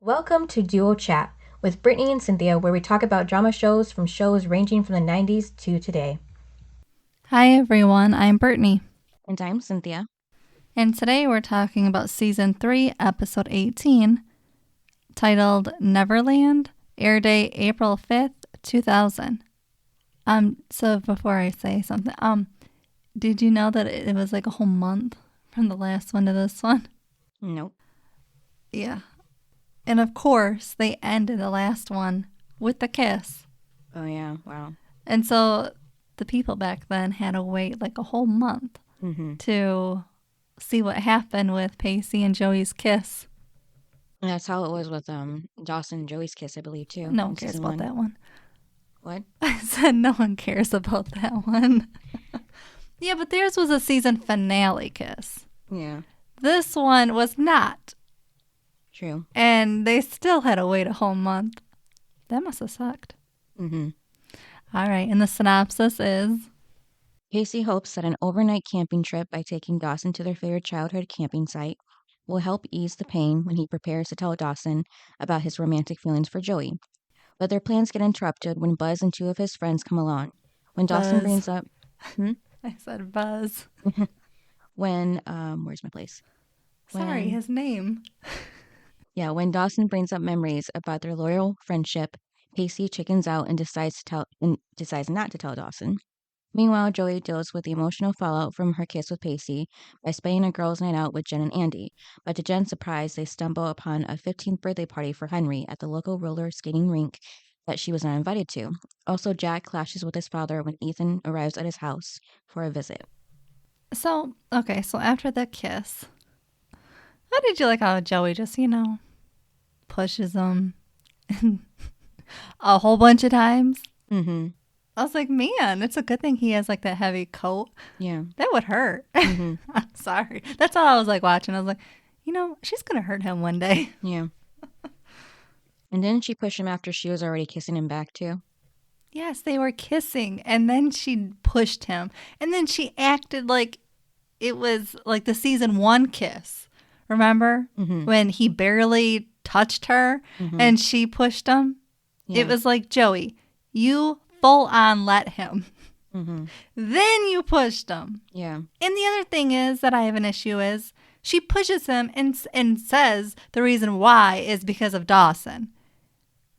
Welcome to Duo Chat with Brittany and Cynthia, where we talk about drama shows from shows ranging from the 90s to today. Hi everyone, I'm Brittany. And I'm Cynthia. And today we're talking about Season 3, Episode 18, titled Neverland, air date April 5th, 2000. So before I say something, did you know that it was like a whole month from the last one to this one? Nope. Yeah. And of course, they ended the last one with the kiss. Oh, yeah. Wow. And so the people back then had to wait like a whole month to see what happened with Pacey and Joey's kiss. And that's how it was with Dawson and Joey's kiss, I believe, too. No one cares about that one. What? I said no one cares about that one. Yeah, but theirs was a season finale kiss. Yeah. This one was not. True. And they still had to wait a whole month. That must have sucked. Mm-hmm. All right, and the synopsis is... Pacey hopes that an overnight camping trip by taking Dawson to their favorite childhood camping site will help ease the pain when he prepares to tell Dawson about his romantic feelings for Joey. But their plans get interrupted when Buzz and two of his friends come along. When Dawson brings up... I said Buzz. When, where's my place? Sorry, his name. Yeah, when Dawson brings up memories about their loyal friendship, Pacey chickens out and decides not to tell Dawson. Meanwhile, Joey deals with the emotional fallout from her kiss with Pacey by spending a girls' night out with Jen and Andie. But to Jen's surprise, they stumble upon a 15th birthday party for Henry at the local roller skating rink that she was not invited to. Also, Jack clashes with his father when Ethan arrives at his house for a visit. So after the kiss, how did you like how Joey just, pushes him a whole bunch of times? Mm-hmm. I was like, man, it's a good thing he has like that heavy coat. Yeah. That would hurt. Mm-hmm. I'm sorry. That's all I was like watching. I was like, she's going to hurt him one day. Yeah. And didn't she push him after she was already kissing him back too? Yes, they were kissing. And then she pushed him. And then she acted like it was like the season 1 kiss. Remember? Mm-hmm. When he barely touched her and she pushed him? Yeah. It was like, Joey, you full on let him. Mm-hmm. Then you pushed him. Yeah. And the other thing is that I have an issue is she pushes him and says the reason why is because of Dawson.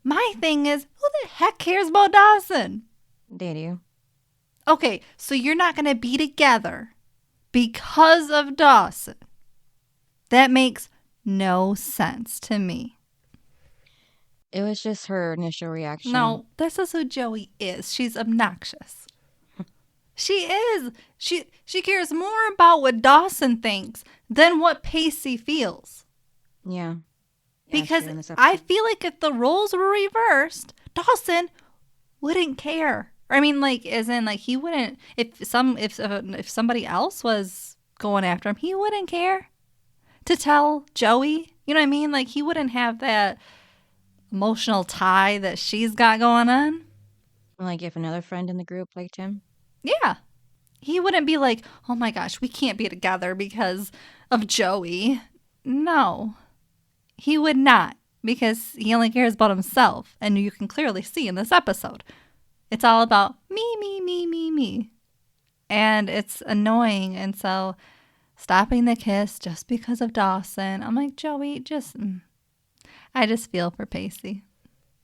My thing is, who the heck cares about Dawson? They do. Okay, so you're not going to be together because of Dawson. That makes no sense to me. It was just her initial reaction. No, this is who Joey is. She's obnoxious. She is. She cares more about what Dawson thinks than what Pacey feels. Yeah. Because I feel like if the roles were reversed, Dawson wouldn't care. I mean, like, as in, like, he wouldn't. If somebody else was going after him, he wouldn't care to tell Joey. You know what I mean? Like, he wouldn't have that emotional tie that she's got going on. Like if another friend in the group liked him? Yeah. He wouldn't be like, oh my gosh, we can't be together because of Joey. No. He would not, because he only cares about himself. And you can clearly see in this episode. It's all about me, me, me, me, me. And it's annoying. And so stopping the kiss just because of Dawson, I'm like, Joey, I just feel for Pacey.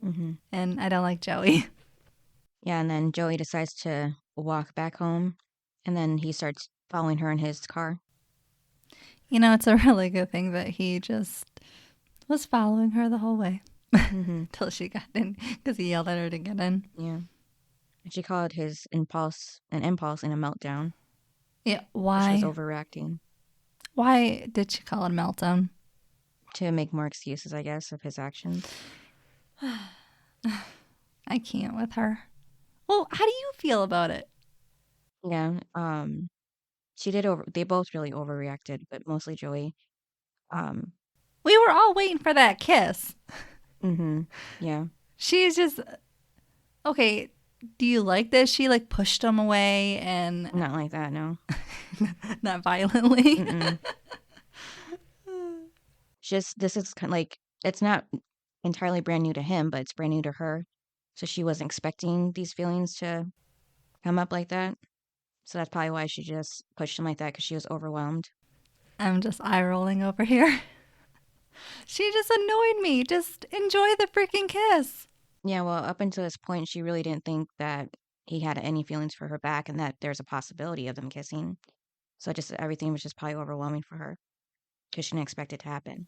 Mm-hmm. And I don't like Joey. Yeah, and then Joey decides to walk back home, and then he starts following her in his car. It's a really good thing that he just was following her the whole way till she got in, because he yelled at her to get in. Yeah. And she called his impulse and a meltdown. Yeah, why? She was overreacting. Why did she call it a meltdown? To make more excuses, I guess, of his actions. I can't with her. Well, how do you feel about it? Yeah, they both really overreacted, but mostly Joey. We were all waiting for that kiss. Yeah. She's just, okay, do you like this? She like pushed him away and... Not like that, no. Not violently. Just, this is kind of like, it's not entirely brand new to him, but it's brand new to her. So she wasn't expecting these feelings to come up like that. So that's probably why she just pushed him like that, because she was overwhelmed. I'm just eye rolling over here. She just annoyed me. Just enjoy the freaking kiss. Yeah, well, up until this point, she really didn't think that he had any feelings for her back and that there's a possibility of them kissing. So just everything was just probably overwhelming for her because she didn't expect it to happen.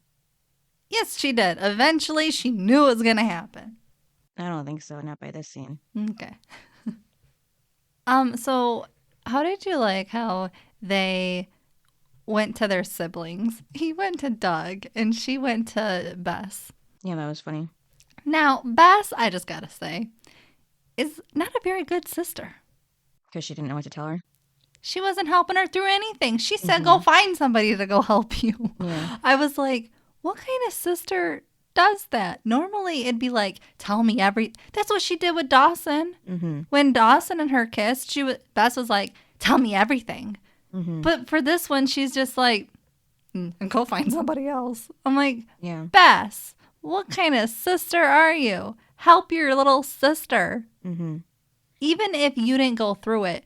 Yes, she did. Eventually, she knew it was going to happen. I don't think so, not by this scene. Okay. So how did you like how they went to their siblings? He went to Doug and she went to Bess. Yeah, that was funny. Now, Bess, I just gotta say, is not a very good sister. Because she didn't know what to tell her. She wasn't helping her through anything. She said, go find somebody to go help you. Yeah. I was like, what kind of sister does that? Normally, it'd be like, tell me That's what she did with Dawson. Mm-hmm. When Dawson and her kissed, Bess was like, tell me everything. Mm-hmm. But for this one, she's just like, and go find somebody else. I'm like, Yeah. Bess, what kind of sister are you? Help your little sister. Mm-hmm. Even if you didn't go through it,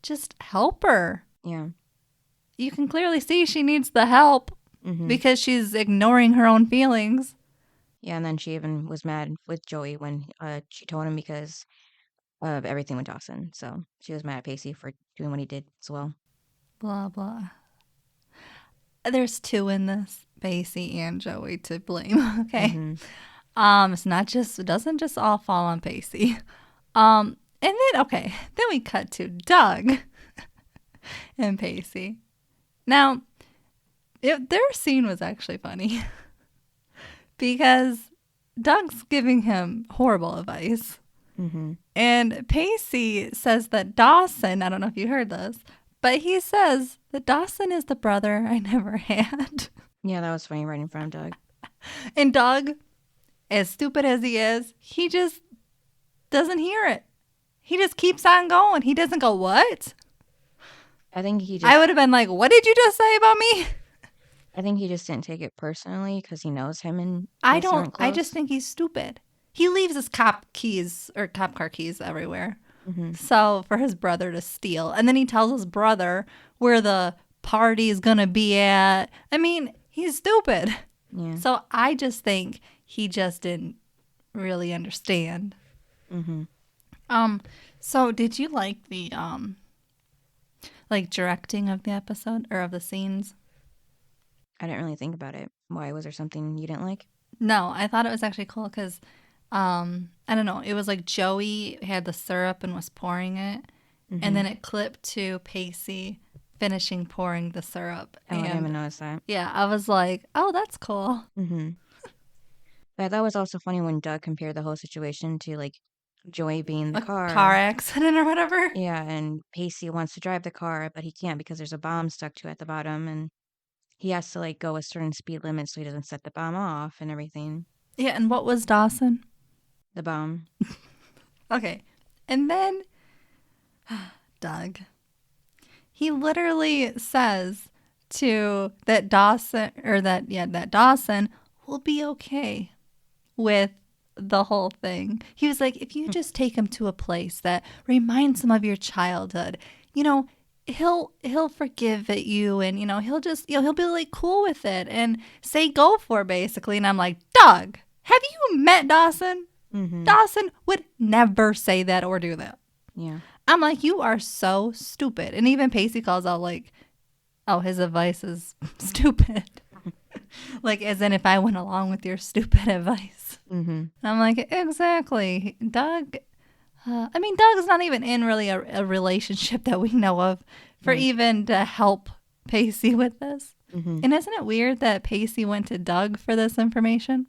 just help her. Yeah. You can clearly see she needs the help because she's ignoring her own feelings. Yeah, and then she even was mad with Joey when she told him because of everything with Dawson. So she was mad at Pacey for doing what he did as well. Blah, blah. There's two in this, Pacey and Joey, to blame. Okay. It's not just, it doesn't just all fall on Pacey. And then we cut to Doug and Pacey. Now, their scene was actually funny because Doug's giving him horrible advice. And Pacey says that Dawson, I don't know if you heard this, but he says that Dawson is the brother I never had. Yeah, that was funny right in front of Doug. And Doug, as stupid as he is, he just doesn't hear it. He just keeps on going. He doesn't go, what? I think he just... I would have been like, what did you just say about me? I think he just didn't take it personally because he knows him and... I just think he's stupid. He leaves his cop car keys everywhere. So for his brother to steal. And then he tells his brother where the party is going to be at. I mean, he's stupid. Yeah. So I just think he just didn't really understand. So did you like the directing of the episode or of the scenes? I didn't really think about it. Why? Was there something you didn't like? No, I thought it was actually cool because I don't know. It was like Joey had the syrup and was pouring it. And then it clipped to Pacey finishing pouring the syrup. Oh, I didn't even notice that. Yeah, I was like, oh, that's cool. But I thought it was also funny when Doug compared the whole situation to, like, Joey being in the car. Car accident or whatever. Yeah, and Pacey wants to drive the car, but he can't because there's a bomb stuck to it at the bottom. And he has to, like, go a certain speed limit so he doesn't set the bomb off and everything. Yeah, and what was Dawson? The bomb. Okay. And then Doug. He literally says that Dawson will be okay with the whole thing. He was like, if you just take him to a place that reminds him of your childhood, he'll forgive it you, and he'll be like cool with it and say go for it, basically. And I'm like, Doug, have you met Dawson? Dawson would never say that or do that. Yeah. I'm like, you are so stupid. And even Pacey calls out like, oh, his advice is stupid. Like, as in if I went along with your stupid advice. And I'm like, exactly. Doug, Doug's not even in really a relationship that we know of for even to help Pacey with this. And isn't it weird that Pacey went to Doug for this information?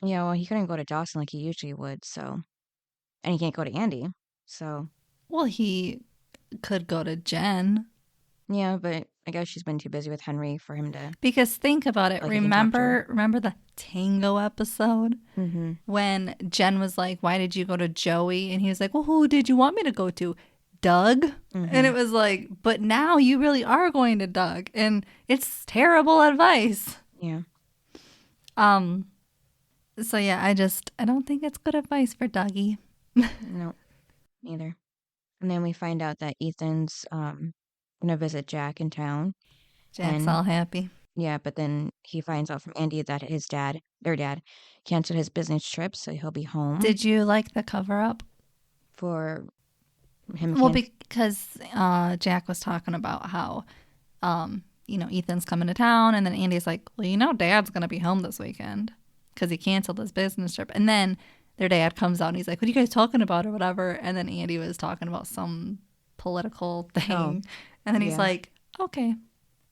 Yeah, well, he couldn't go to Dawson like he usually would, so... And he can't go to Andie, so... Well, he could go to Jen. Yeah, but I guess she's been too busy with Henry for him to... Because think about it. Like, he can talk to her. Remember the tango episode? When Jen was like, why did you go to Joey? And he was like, well, who did you want me to go to? Doug? And it was like, but now you really are going to Doug. And it's terrible advice. Yeah. So yeah, I don't think it's good advice for Dougie. No, neither. And then we find out that Ethan's gonna visit Jack in town. Jack's And all happy. yeah, but then he finds out from Andie that their dad, canceled his business trip, so he'll be home Did you like the cover up? for him Well, can because Jack was talking about how, Ethan's coming to town, and then Andy's like, well, Dad's going to be home this weekend because he canceled his business trip. And then their dad comes out and he's like, what are you guys talking about or whatever? And then Andie was talking about some political thing. Oh, And then he's yeah. like, okay.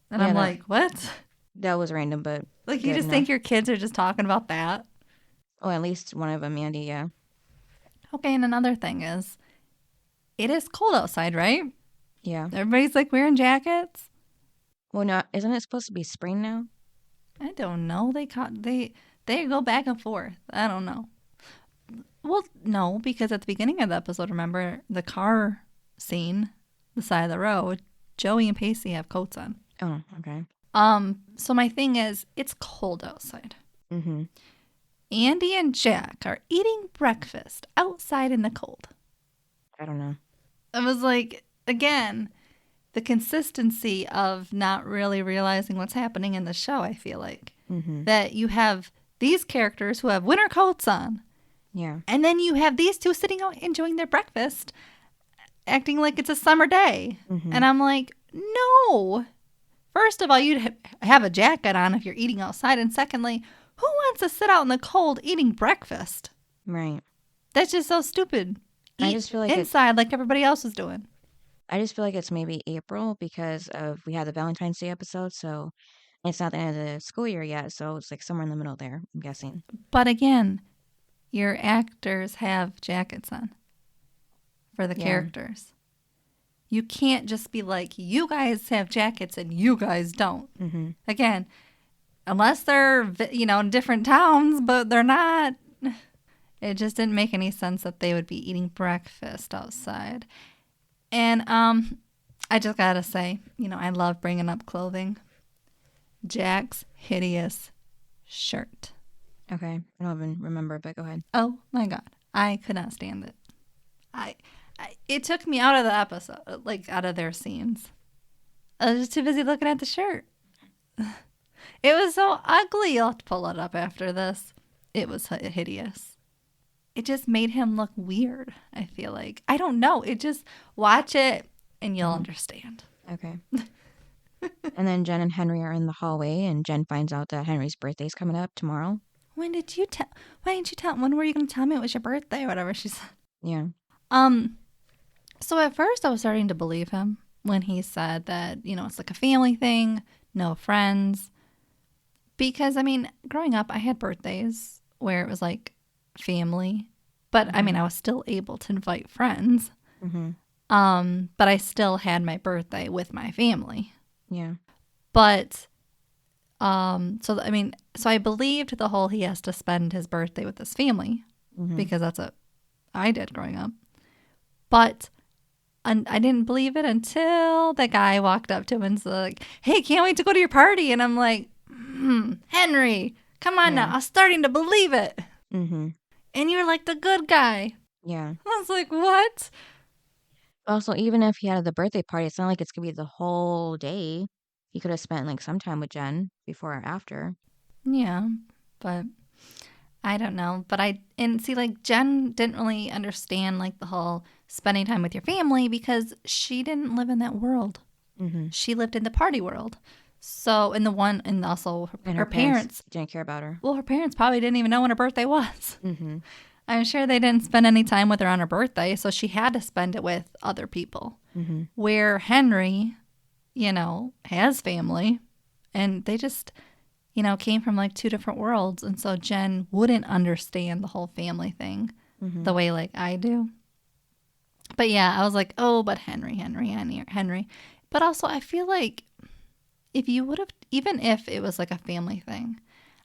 And Yeah, I'm that- like, what? that was random, but Like, you good just enough. think your kids are just talking about that? Oh, at least one of them, Andie, yeah. Okay, and another thing is, it is cold outside, right? Yeah. Everybody's like wearing jackets. Well, no, isn't it supposed to be spring now? I don't know. They go back and forth. I don't know. Well, no, because at the beginning of the episode, remember the car scene, the side of the road, Joey and Pacey have coats on. Oh, okay. So my thing is, it's cold outside. Mm-hmm. Andie and Jack are eating breakfast outside in the cold. I don't know. I was like, again, the consistency of not really realizing what's happening in the show, I feel like. Mm-hmm. That you have these characters who have winter coats on, Yeah. and then you have these two sitting out enjoying their breakfast, acting like it's a summer day. Mm-hmm. And I'm like, no. First of all, you'd have a jacket on if you're eating outside. And secondly, who wants to sit out in the cold eating breakfast? Right. That's just so stupid. I Eat just feel like inside like everybody else is doing. I just feel like it's maybe April because we had the Valentine's Day episode, so it's not the end of the school year yet, so it's like somewhere in the middle there, I'm guessing. But again, your actors have jackets on for the Yeah. characters. You can't just be like, you guys have jackets and you guys don't. Mm-hmm. Again, unless they're, in different towns, but they're not. It just didn't make any sense that they would be eating breakfast outside. And I just gotta say, I love bringing up clothing. Jack's hideous shirt. Okay. I don't even remember, but go ahead. Oh my God. I could not stand it. It took me out of the episode, like out of their scenes. I was just too busy looking at the shirt. It was so ugly. I'll have to pull it up after this. It was hideous. It just made him look weird, I feel like. I don't know. It just, watch it and you'll understand. Okay. And then Jen and Henry are in the hallway, and Jen finds out that Henry's birthday's coming up tomorrow. Why didn't you tell? When were you going to tell me it was your birthday or whatever she said? Yeah. So at first I was starting to believe him when he said that, it's like a family thing, no friends. Because, growing up, I had birthdays where it was like family. But, I was still able to invite friends. Mm-hmm. But I still had my birthday with my family. Yeah. But, so I believed the whole he has to spend his birthday with his family. Mm-hmm. Because that's what I did growing up. But I didn't believe it until the guy walked up to him and was like, hey, can't wait to go to your party. And I'm like, Henry, come on now. I was starting to believe it. Mm-hmm. And you're like the good guy. Yeah. I was like, what? Also, even if he had the birthday party, it's not like it's going to be the whole day. He could have spent like some time with Jen before or after. Yeah, but I don't know. But Jen didn't really understand like the whole spending time with your family because she didn't live in that world. Mm-hmm. She lived in the party world. So, and also her parents didn't care about her. Well, her parents probably didn't even know when her birthday was. Mm-hmm. I'm sure they didn't spend any time with her on her birthday, so she had to spend it with other people. Mm-hmm. Where Henry, has family, and they just, came from like two different worlds, and so Jen wouldn't understand the whole family thing the way like I do. But yeah, I was like, oh, but Henry. But also, I feel like if you would have, even if it was like a family thing,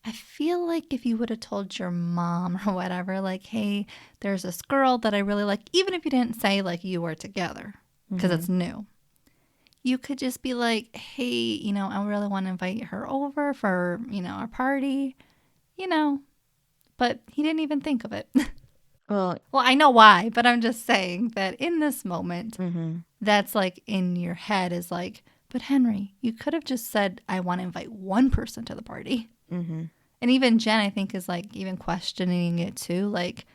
I feel like if you would have told your mom or whatever, like, hey, there's this girl that I really like, even if you didn't say like you were together, because it's new, you could just be like, hey, I really want to invite her over for, our party, But but he didn't even think of it. Well, Well, I know why, but I'm just saying that in this moment, mm-hmm. that's like in your head is like, but Henry, you could have just said, I want to invite one person to the party. Mm-hmm. And even Jen, I think, is like even questioning it too. Like,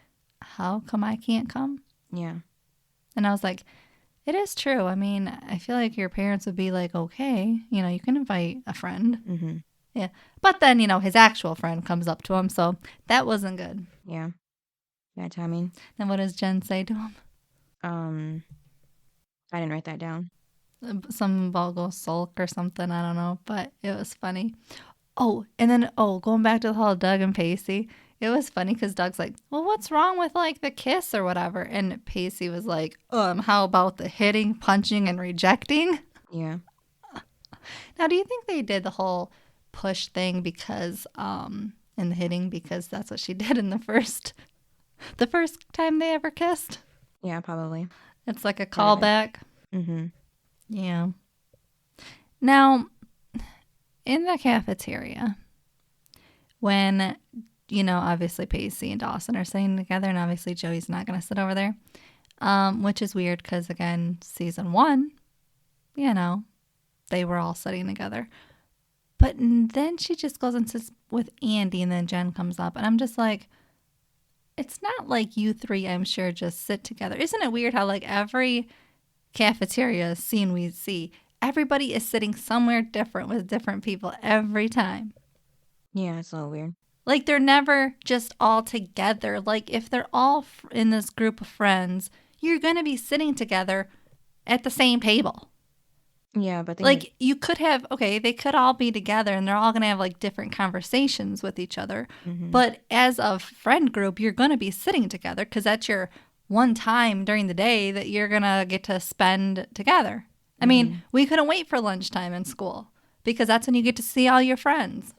how come I can't come? Yeah. And I was like, it is true. I mean, I feel like your parents would be like, okay, you can invite a friend. Mm-hmm. Yeah. But then, his actual friend comes up to him. So that wasn't good. Yeah. Yeah, timing. And what does Jen say to him? I didn't write that down. Some about go sulk or something. I don't know. But it was funny. Oh, and then, going back to the whole Doug and Pacey, it was funny because Doug's like, well, what's wrong with like the kiss or whatever? And Pacey was like, how about the hitting, punching, and rejecting? Yeah. Now, do you think they did the whole push thing because, and the hitting because that's what she did in the first time they ever kissed? Yeah, probably. It's like a callback. Mm-hmm. Yeah. Now, in the cafeteria, when, obviously Pacey and Dawson are sitting together, and obviously Joey's not going to sit over there, which is weird because, again, season 1, they were all sitting together. But then she just goes and sits with Andie, and then Jen comes up, and I'm just like, it's not like you three, I'm sure, just sit together. Isn't it weird how, like, every cafeteria scene we see, everybody is sitting somewhere different with different people every time? Yeah, it's a little weird. Like, they're never just all together. Like, if they're all in this group of friends, you're going to be sitting together at the same table. Yeah, but like, you could have, they could all be together and they're all going to have, like, different conversations with each other. Mm-hmm. But as a friend group, you're going to be sitting together because that's your one time during the day that you're going to get to spend together. I mean, we couldn't wait for lunchtime in school because that's when you get to see all your friends.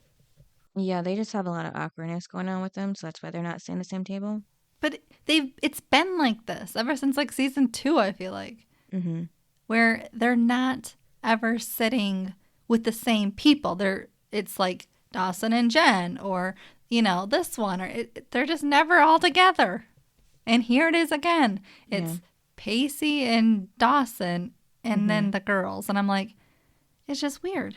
Yeah, they just have a lot of awkwardness going on with them, so that's why they're not sitting at the same table. But it's been like this ever since, like, season 2, I feel like. Mm-hmm. Where they're not ever sitting with the same people. It's like Dawson and Jen, or, this one, or they're just never all together. And here it is again. It's Pacey and Dawson, and then the girls. And I'm like, it's just weird.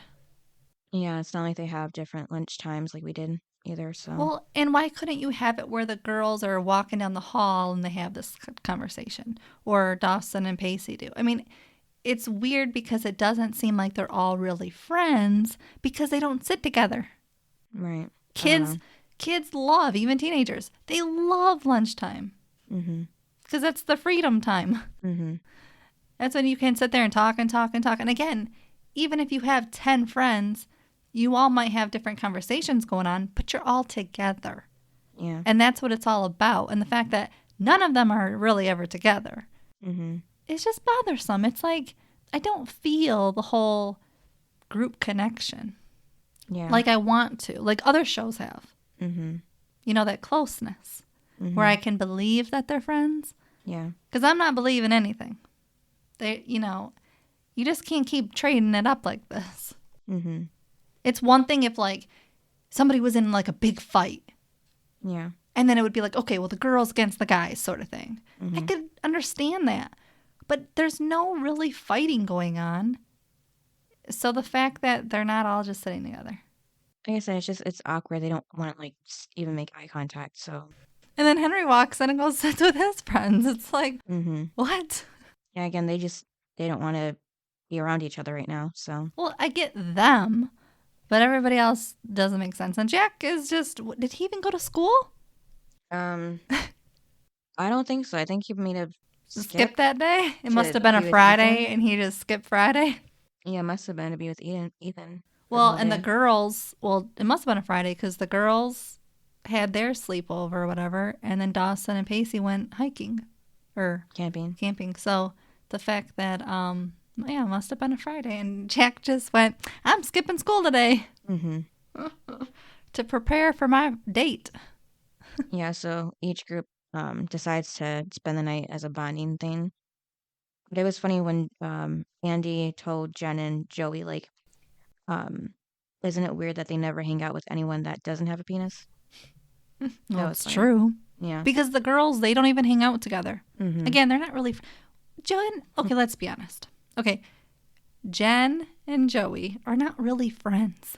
Yeah, it's not like they have different lunch times like we did either, so. Well, and why couldn't you have it where the girls are walking down the hall and they have this conversation? Or Dawson and Pacey do? I mean, it's weird because it doesn't seem like they're all really friends because they don't sit together. Right. Kids love, even teenagers, they love lunchtime. Mm-hmm. Because that's the freedom time. Mm-hmm. That's when you can sit there and talk and talk and talk. And again, even if you have 10 friends, you all might have different conversations going on, but you're all together. Yeah. And that's what it's all about. And the fact that none of them are really ever together. Mm-hmm. It's just bothersome. It's like, I don't feel the whole group connection. Yeah. Like I want to, like other shows have. Mm-hmm. That closeness where I can believe that they're friends. Yeah. Because I'm not believing anything. You just can't keep trading it up like this. Mm-hmm. It's one thing if, like, somebody was in, like, a big fight. Yeah. And then it would be like, okay, well, the girls against the guys sort of thing. Mm-hmm. I could understand that. But there's no really fighting going on. So the fact that they're not all just sitting together. Like I said, it's awkward. They don't want to, like, even make eye contact, so. And then Henry walks in and goes sits with his friends. It's like, what? Yeah, again, they don't want to be around each other right now, so. Well, I get them, but everybody else doesn't make sense. And Jack is just, did he even go to school? I don't think so. I think he made a skip that day? It must have been a Friday, and he just skipped Friday? Yeah, it must have been to be with Ethan. Well, and the girls, it must have been a Friday because the girls had their sleepover or whatever, and then Dawson and Pacey went hiking or camping. So the fact that, it must have been a Friday, and Jack just went, I'm skipping school today to prepare for my date. Yeah, so each group decides to spend the night as a bonding thing. But it was funny when Andie told Jen and Joey, like, isn't it weird that they never hang out with anyone that doesn't have a penis? Well, was it's fine. true. Yeah. Because the girls, they don't even hang out together. Mm-hmm. Again, they're not really. Okay, let's be honest. Okay, Jen and Joey are not really friends.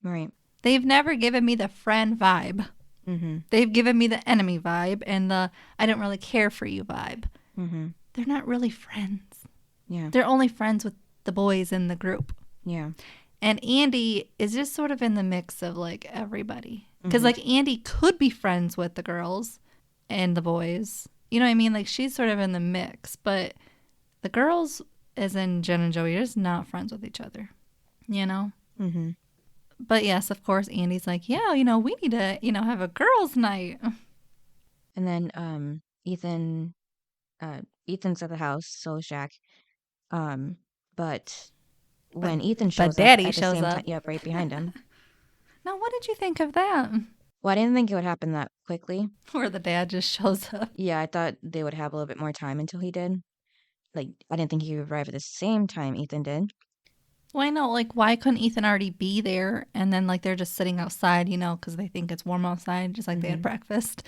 Right. They've never given me the friend vibe. Mm-hmm. They've given me the enemy vibe and the I don't really care for you vibe. Mm-hmm. They're not really friends. Yeah. They're only friends with the boys in the group. Yeah. And Andie is just sort of in the mix of like everybody. Because Mm-hmm. like Andie could be friends with the girls and the boys. You know what I mean? Like she's sort of in the mix. But the girls, as in Jen and Joey, are just not friends with each other. You know? Mm-hmm. But yes, of course, Andie's like, yeah, we need to, have a girls' night. And then Ethan's at the house, so is Jack. But when Ethan But shows up Daddy at the shows same time, up. yep, right behind him. Now, what did you think of that? Well, I didn't think it would happen that quickly. Where the dad just shows up. Yeah, I thought they would have a little bit more time until he did. Like, I didn't think he would arrive at the same time Ethan did. Well, I know, like, why couldn't Ethan already be there? And then, like, they're just sitting outside, because they think it's warm outside, just like they had breakfast.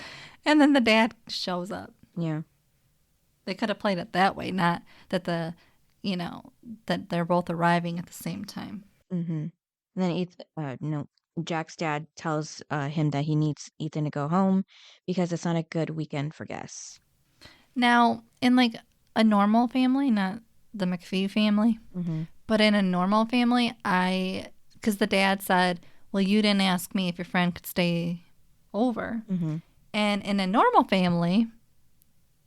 And then the dad shows up. Yeah. They could have played it that way, not that that they're both arriving at the same time. Mm-hmm. And then Jack's dad tells him that he needs Ethan to go home because it's not a good weekend for guests. Now, in like a normal family, not the McPhee family, but in a normal family, because the dad said, well, you didn't ask me if your friend could stay over. Mm-hmm. And in a normal family,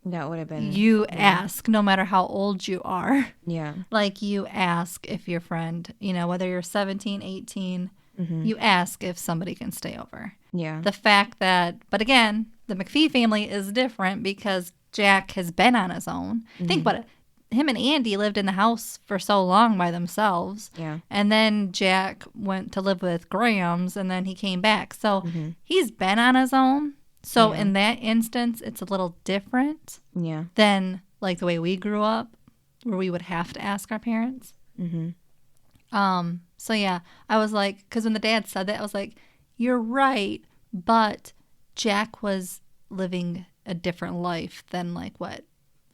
That would have been... you ask no matter how old you are. Yeah. Like you ask if your friend, whether you're 17, 18, you ask if somebody can stay over. Yeah. The fact that, but again, the McPhee family is different because Jack has been on his own. Think about it. Him and Andie lived in the house for so long by themselves. Yeah. And then Jack went to live with Grams and then he came back. So he's been on his own. So in that instance, it's a little different Yeah. than like the way we grew up where we would have to ask our parents. Mm-hmm. So yeah, I was like, because when the dad said that, I was like, you're right, but Jack was living a different life than like what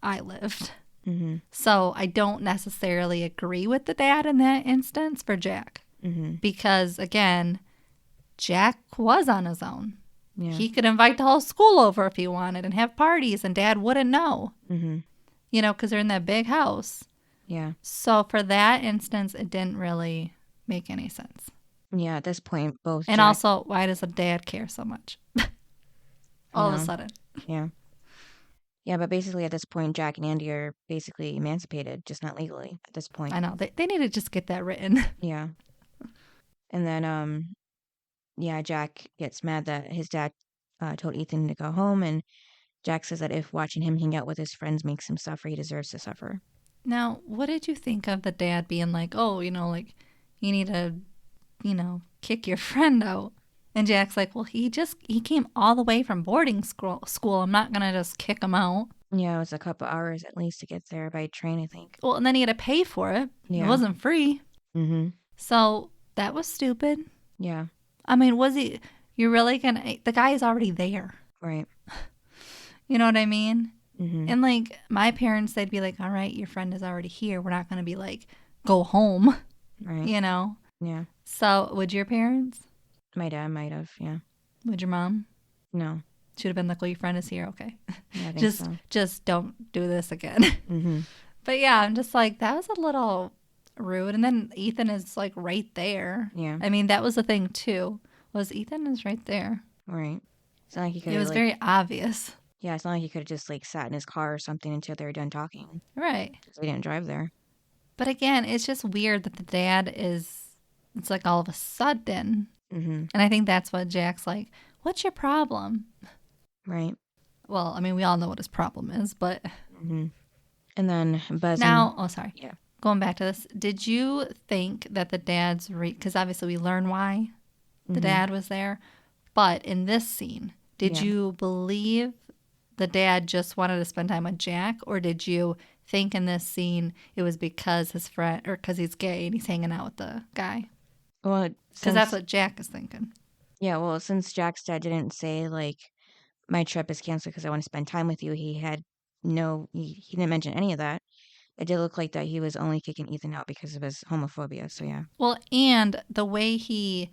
I lived. Mm-hmm. So I don't necessarily agree with the dad in that instance for Jack. Mm-hmm. Because again, Jack was on his own. Yeah. He could invite the whole school over if he wanted and have parties and dad wouldn't know. Mm-hmm. Because they're in that big house. Yeah. So for that instance, it didn't really make any sense. Yeah, at this point, both And Jack... also, why does the dad care so much? All of a sudden. Yeah. Yeah, but basically at this point, Jack and Andie are basically emancipated, just not legally at this point. I know. They need to just get that written. Yeah. And then, Jack gets mad that his dad told Ethan to go home, and Jack says that if watching him hang out with his friends makes him suffer, he deserves to suffer. Now, what did you think of the dad being like, oh, like, you need to, kick your friend out? And Jack's like, well, he came all the way from boarding school. I'm not going to just kick him out. Yeah, it was a couple hours at least to get there by train, I think. Well, and then he had to pay for it. Yeah. It wasn't free. Mm-hmm. So that was stupid. Yeah. I mean, you're really going to, the guy is already there. Right. You know what I mean? Mm-hmm. And like my parents, they'd be like, all right, your friend is already here. We're not going to be like, go home, Right. Yeah. So would your parents? My dad might have, yeah. Would your mom? No. Should have been like, well, your friend is here. Okay. Yeah, I think so. Just don't do this again. Mm-hmm. But yeah, I'm just like, that was a little rude. And then Ethan is like right there. Yeah. I mean, that was the thing too, was Ethan is right there. Right. It's not like he could It was very obvious. Yeah, it's not like he could have just sat in his car or something until they were done talking. Right. Because they didn't drive there. But again, it's just weird that the dad it's like all of a sudden. Mm-hmm. And I think that's what Jack's like, what's your problem? Right. Well, I mean, we all know what his problem is, but... Mm-hmm. And then Buzz... sorry. Yeah. Going back to this, did you think that the dad's... Because obviously we learn why the dad was there. But in this scene, did you believe the dad just wanted to spend time with Jack? Or did you think in this scene it was because his friend... Or because he's gay and he's hanging out with the guy? Well, Because that's what Jack is thinking. Yeah, well, since Jack's dad didn't say, like, my trip is canceled because I want to spend time with you, he didn't mention any of that. It did look like that he was only kicking Ethan out because of his homophobia, so yeah. Well, and the way he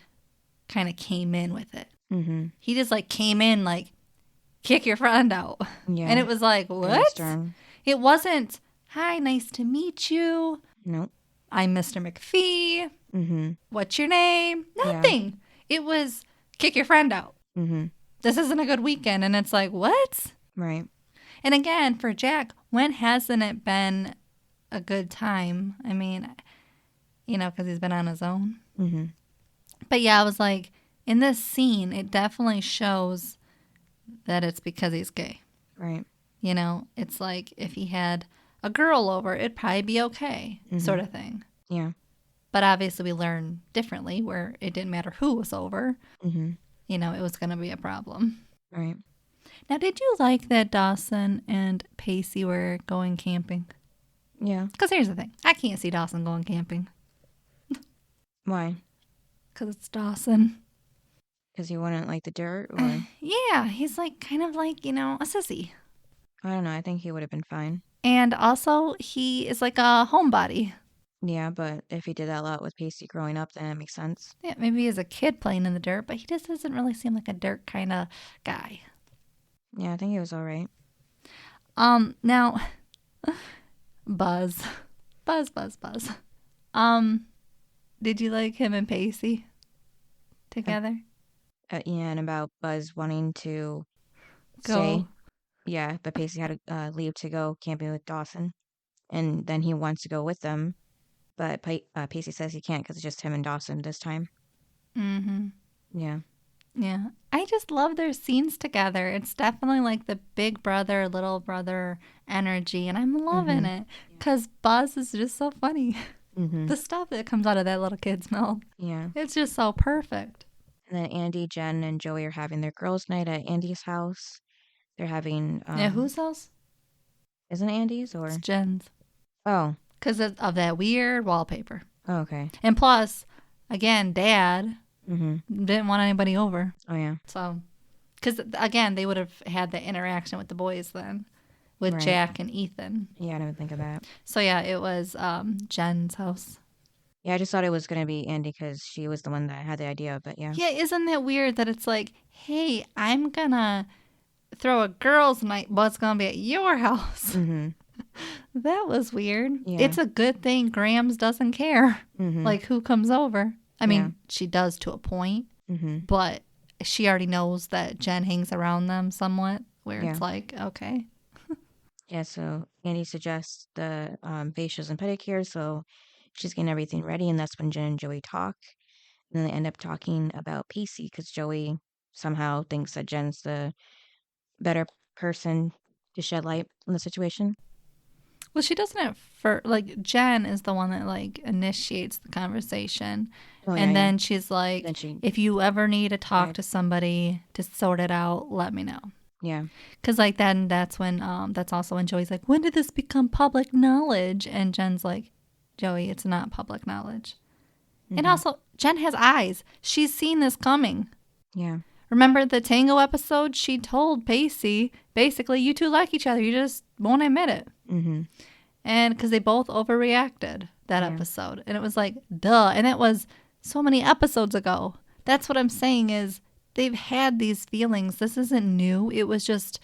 kind of came in with it. Mm-hmm. He just like came in like, kick your friend out. Yeah. And it was like, Very what? stern. It wasn't, hi, nice to meet you. Nope. I'm Mr. McPhee. Mm-hmm. What's your name? Nothing. Yeah. It was, kick your friend out. Mm-hmm. This isn't a good weekend. And it's like, what? Right. And again, for Jack, when hasn't it been a good time? I mean, because he's been on his own. Mm-hmm. But yeah, I was like, in this scene, it definitely shows that it's because he's gay. Right. It's like if he had a girl over, it'd probably be okay, sort of thing. Yeah. But obviously we learned differently where it didn't matter who was over. Mm-hmm. It was going to be a problem. Right. Now, did you like that Dawson and Pacey were going camping? Yeah. Because here's the thing. I can't see Dawson going camping. Why? Because it's Dawson. Because he wouldn't like the dirt? Or Yeah, he's like kind of like, a sissy. I don't know. I think he would have been fine. And also, he is like a homebody. Yeah, but if he did that a lot with Pacey growing up, then it makes sense. Yeah, maybe as a kid playing in the dirt, but he just doesn't really seem like a dirt kind of guy. Yeah, I think he was all right. Now, Buzz. Did you like him and Pacey together? Yeah, and about Buzz wanting to Go. stay. Yeah, but Pacey had to leave to go camping with Dawson. And then he wants to go with them. But Pacey says he can't because it's just him and Dawson this time. Mm-hmm. Yeah. Yeah. I just love their scenes together. It's definitely like the big brother, little brother energy. And I'm loving it because Buzz is just so funny. Mm-hmm. The stuff that comes out of that little kid's mouth. Yeah. It's just so perfect. And then Andie, Jen, and Joey are having their girls' night at Andie's house. They're having... yeah, whose house? Isn't it Andie's or... It's Jen's. Oh. Because of that weird wallpaper. Oh, okay. And plus, again, Dad didn't want anybody over. Oh, yeah. So, because again, they would have had the interaction with the boys then, with Jack and Ethan. Yeah, I didn't think of that. So, yeah, it was Jen's house. Yeah, I just thought it was going to be Andie because she was the one that had the idea, but yeah. Yeah, isn't that weird that it's like, hey, I'm going to throw a girls' night, but it's going to be at your house. Mm-hmm. That was weird. Yeah. It's a good thing Grams doesn't care, like, who comes over. I mean, she does to a point, but she already knows that Jen hangs around them somewhat, where it's like, okay. Yeah, so Andie suggests the facials and pedicures, so she's getting everything ready, and that's when Jen and Joey talk. And then they end up talking about Pacey because Joey somehow thinks that Jen's the better person to shed light on the situation. Well, she doesn't at first, like, Jen is the one that, like, initiates the conversation. Oh, and then she's like, if you ever need to talk to somebody to sort it out, let me know. Yeah. Because, like, then that's when, that's also when Joey's like, when did this become public knowledge? And Jen's like, Joey, it's not public knowledge. And also, Jen has eyes. She's seen this coming. Yeah. Remember the Tango episode? She told Pacey, basically, you two like each other. You just won't admit it. Mm-hmm. And because they both overreacted that episode. And it was like, duh. And it was so many episodes ago. That's what I'm saying is they've had these feelings. This isn't new. It was just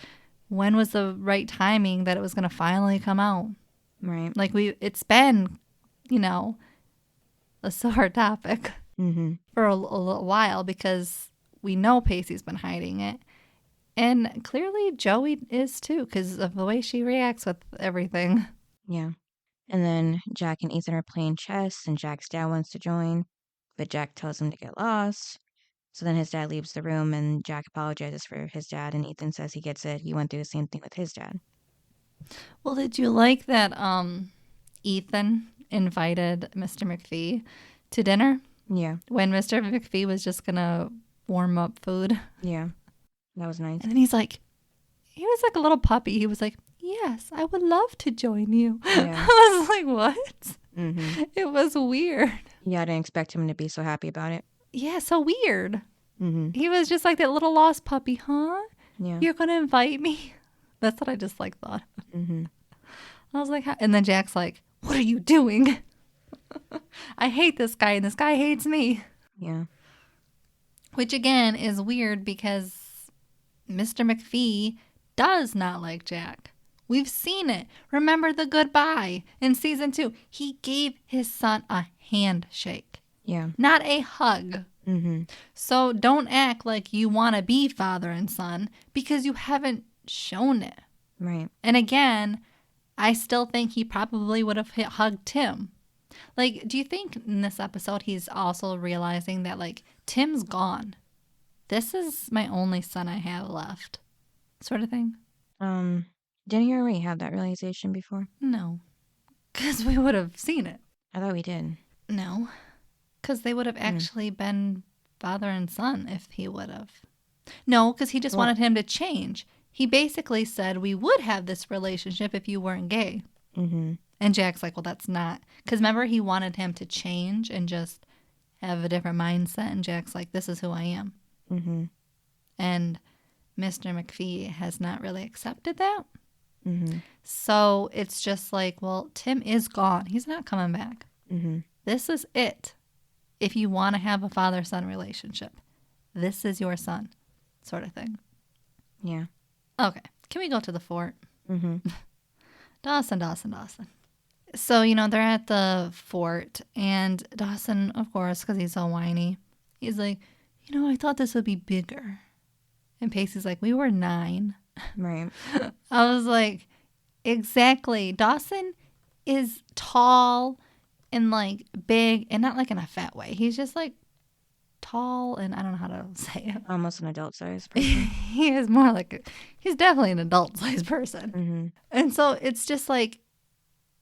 when was the right timing that it was going to finally come out. Right. Like it's been, a sore topic for a little while because we know Pacey's been hiding it. And clearly Joey is too because of the way she reacts with everything. Yeah. And then Jack and Ethan are playing chess and Jack's dad wants to join, but Jack tells him to get lost. So then his dad leaves the room and Jack apologizes for his dad and Ethan says he gets it. He went through the same thing with his dad. Well, did you like that Ethan invited Mr. McPhee to dinner? Yeah. When Mr. McPhee was just going to warm up food. Yeah. That was nice. And then he was like a little puppy. He was like, yes, I would love to join you. Yeah. I was like, what? Mm-hmm. It was weird. Yeah, I didn't expect him to be so happy about it. Yeah, so weird. Mm-hmm. He was just like that little lost puppy, huh? Yeah. You're going to invite me? That's what I just like thought. Mm-hmm. I was like, and then Jack's like, what are you doing? I hate this guy and this guy hates me. Yeah. Which again is weird because Mr. McPhee does not like Jack. We've seen it. Remember the goodbye in season 2. He gave his son a handshake, Yeah. not a hug. Mm-hmm. So don't act like you want to be father and son because you haven't shown it. Right. And again, I still think he probably would have hugged Tim. Like, do you think in this episode he's also realizing that, like, Tim's gone? This is my only son I have left, sort of thing? Didn't you already have that realization before? No, because we would have seen it. I thought we did. No, because they would have actually been father and son if he would have. No, because he just wanted him to change. He basically said we would have this relationship if you weren't gay. Mm-hmm. And Jack's like, well, that's not. Because remember, he wanted him to change and just have a different mindset. And Jack's like, this is who I am. Mm-hmm. And Mr. McPhee has not really accepted that. Mm-hmm. So it's just like, well, Tim is gone. He's not coming back. Mm-hmm. This is it. If you want to have a father-son relationship, this is your son, sort of thing. Yeah. Okay. Can we go to the fort? Mm-hmm. Dawson. So, they're at the fort, and Dawson, of course, because he's so whiny, he's like, I thought this would be bigger. And Pacey's like, we were 9. Right. I was like, exactly. Dawson is tall and, like, big, and not, like, in a fat way. He's just, like, tall, and I don't know how to say it. Almost an adult size person. He is more like, he's definitely an adult-sized person. Mm-hmm. And so it's just like,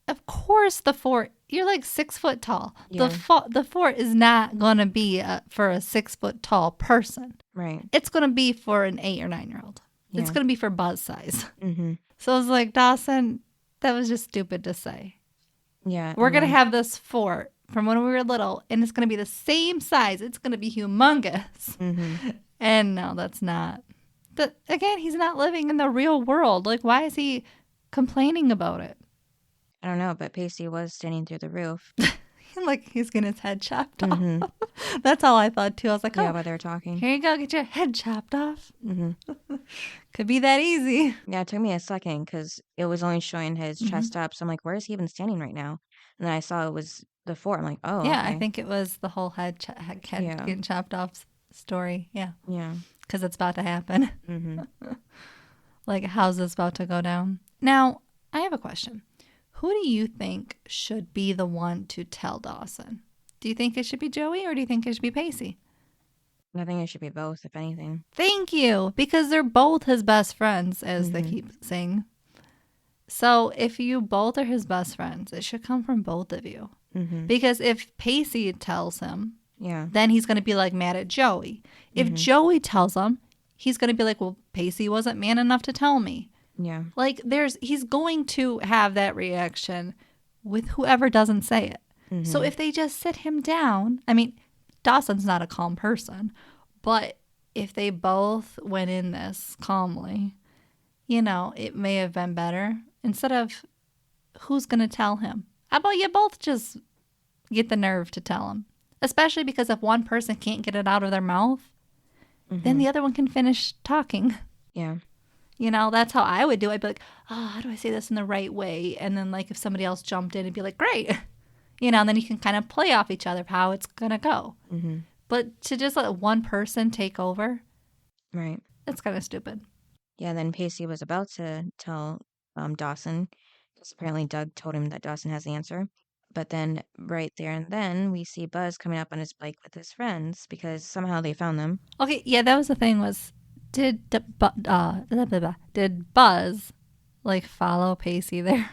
of course the fort, you're like 6 foot tall. Yeah. The fort is not going to be for a 6 foot tall person. Right. It's going to be for an 8 or 9-year-old. Yeah. It's going to be for Buzz size. Mm-hmm. So I was like, Dawson, that was just stupid to say. Yeah. We're going to have this fort from when we were little, and it's going to be the same size. It's going to be humongous. Mm-hmm. And no, that's not. Again, he's not living in the real world. Like, why is he complaining about it? I don't know, but Pacey was standing through the roof. Like, he's getting his head chopped Mm-hmm. off. That's all I thought, too. I was like, Yeah, while they were talking. here you go. Get your head chopped off. Mm-hmm. Could be that easy. Yeah, it took me a second because it was only showing his chest up. So I'm like, where is he even standing right now? And then I saw it was the fort. I'm like, oh, Yeah, okay. I think it was the whole head getting chopped off story. Yeah. Yeah. Because it's about to happen. Mm-hmm. Like, how's this about to go down? Now, I have a question. Who do you think should be the one to tell Dawson? Do you think it should be Joey or do you think it should be Pacey? I think it should be both, if anything. Thank you. Because they're both his best friends, as they keep saying. So if you both are his best friends, it should come from both of you. Mm-hmm. Because if Pacey tells him, Yeah. then he's going to be like mad at Joey. If Joey tells him, he's going to be like, well, Pacey wasn't man enough to tell me. Yeah. Like he's going to have that reaction with whoever doesn't say it. Mm-hmm. So if they just sit him down, I mean, Dawson's not a calm person, but if they both went in this calmly, it may have been better. Instead of who's going to tell him? How about you both just get the nerve to tell him? Especially because if one person can't get it out of their mouth, then the other one can finish talking. Yeah. That's how I would do it. I'd be like, oh, how do I say this in the right way? And then, like, if somebody else jumped in, it'd be like, great. And then you can kind of play off each other how it's going to go. Mm-hmm. But to just let one person take over, Right. that's kind of stupid. Yeah, then Pacey was about to tell Dawson, because apparently Doug told him that Dawson has the answer. But then right there and then we see Buzz coming up on his bike with his friends because somehow they found them. Okay, yeah, that was the thing was, did Buzz, like, follow Pacey there?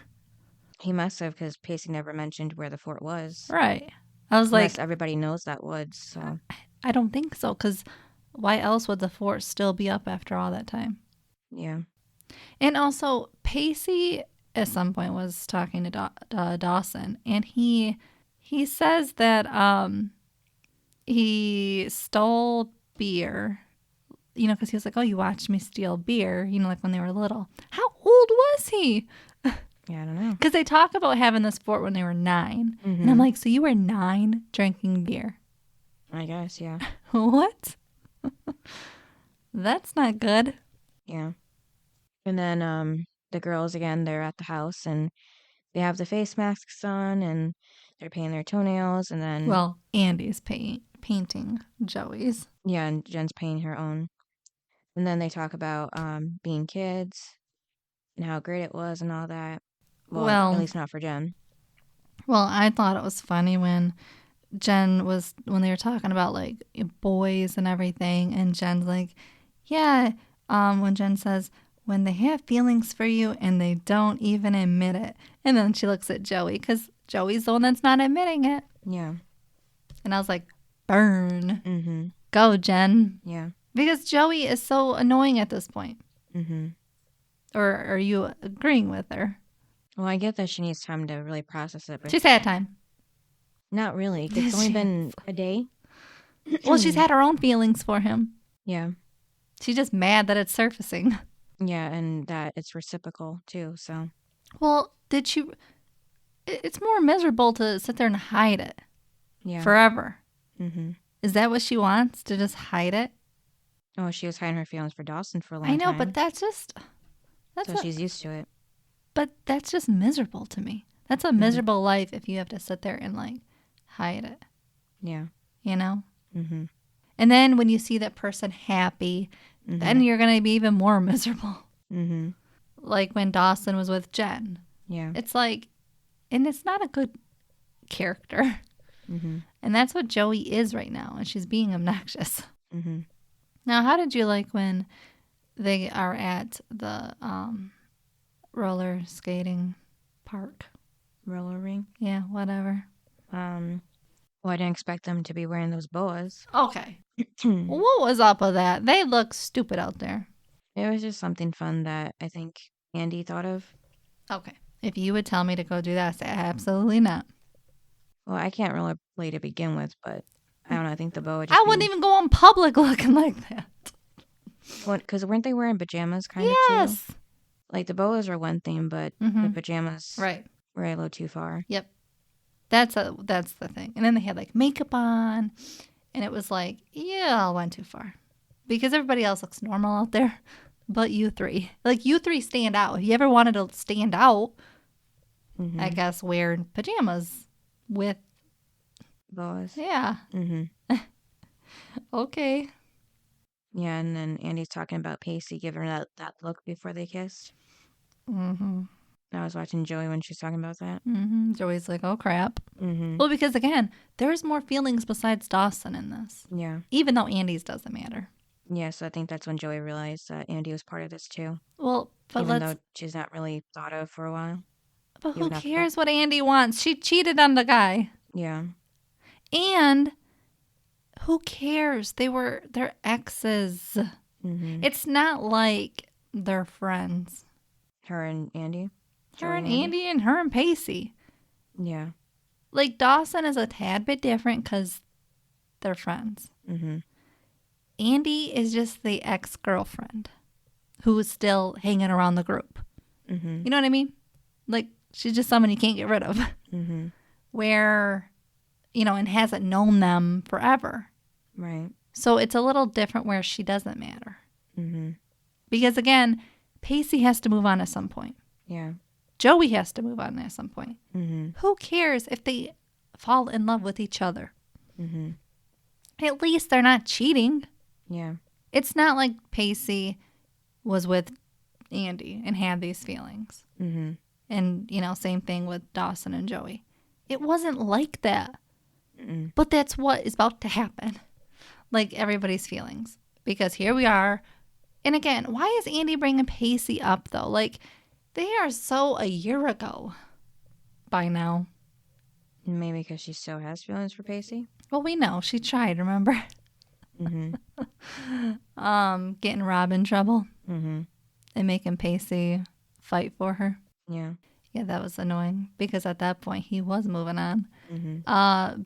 He must have, because Pacey never mentioned where the fort was. Right. I was Unless like, everybody knows that woods, so. I don't think so, because why else would the fort still be up after all that time? Yeah. And also, Pacey at some point was talking to Dawson, and he says that he stole beer, because he was like, oh, you watched me steal beer, like when they were little. How old was he? Yeah, I don't know. Because they talk about having this fort when they were 9. Mm-hmm. And I'm like, so you were 9 drinking beer? I guess, yeah. What? That's not good. Yeah. And then the girls, again, they're at the house, and they have the face masks on, and they're painting their toenails, and then... Well, Andie's painting Joey's. Yeah, and Jen's painting her own. And then they talk about being kids and how great it was and all that. Well, at least not for Jen. Well, I thought it was funny when when they were talking about like boys and everything, and Jen's like, yeah, when Jen says, when they have feelings for you and they don't even admit it. And then she looks at Joey because Joey's the one that's not admitting it. Yeah. And I was like, burn. Mm-hmm. Go, Jen. Yeah. Because Joey is so annoying at this point. Mm-hmm. Or are you agreeing with her? Well, I get that she needs time to really process it. But She's had time. not really. It's only been a day. Well, she's had her own feelings for him. Yeah. She's just mad that it's surfacing. Yeah, and that it's reciprocal, too, so. Well, it's more miserable to sit there and hide it. Yeah. Forever. Mm-hmm. Is that what she wants? To just hide it? Oh, she was hiding her feelings for Dawson for a long I know, time. but that's so she's used to it. But that's just miserable to me. That's a miserable life if you have to sit there and like hide it. Yeah. Mm-hmm. And then when you see that person happy, then you're going to be even more miserable. Mm-hmm. Like when Dawson was with Jen. Yeah. It's like, and it's not a good character. Mm-hmm. And that's what Joey is right now. And she's being obnoxious. Mm-hmm. Now, how did you like when they are at the roller skating park? Roller ring? Yeah, whatever. Well, I didn't expect them to be wearing those boas. Okay. What was up with that? They look stupid out there. It was just something fun that I think Andie thought of. Okay. If you would tell me to go do that, I'd say absolutely not. Well, I can't really play to begin with, but I don't know. I think the boa I wouldn't even go in public looking like that. Because weren't they wearing pajamas kind of Yes. too? Like the boas are one thing, but the pajamas were a little too far. Yep. That's the thing. And then they had like makeup on, and it was like, yeah, I went too far. Because everybody else looks normal out there, but you three. Like you three stand out. If you ever wanted to stand out, I guess wear pajamas with boas. Yeah. Mm-hmm. Okay. Yeah, and then Andie's talking about Pacey giving her that look before they kissed. Mm-hmm. I was watching Joey when she was talking about that. Mm-hmm. Joey's like, oh, crap. Mm-hmm. Well, because, again, there's more feelings besides Dawson in this. Yeah. Even though Andie's doesn't matter. Yeah, so I think that's when Joey realized that Andie was part of this, too. Well, but even though she's not really thought of for a while. But who cares what Andie wants? She cheated on the guy. Yeah. And who cares? They're exes. Mm-hmm. It's not like they're friends. Her and Andie? Her and Andie and her and Pacey. Yeah. Like Dawson is a tad bit different because they're friends. Mm-hmm. Andie is just the ex-girlfriend who is still hanging around the group. Mm-hmm. You know what I mean? Like she's just someone you can't get rid of. Mm-hmm. Where, and hasn't known them forever. Right. So it's a little different where she doesn't matter. Mm-hmm. Because again, Pacey has to move on at some point. Yeah. Joey has to move on at some point. Mm-hmm. Who cares if they fall in love with each other? Mm-hmm. At least they're not cheating. Yeah. It's not like Pacey was with Andie and had these feelings. Mm-hmm. And, same thing with Dawson and Joey. It wasn't like that. Mm-mm. But that's what is about to happen. Like everybody's feelings. Because here we are. And again, why is Andie bringing Pacey up, though? Like, they are so a year ago by now. Maybe because she still has feelings for Pacey? Well, we know. She tried, remember? Mm-hmm. Getting Rob in trouble. Mm-hmm. And making Pacey fight for her. Yeah. Yeah, that was annoying because at that point he was moving on.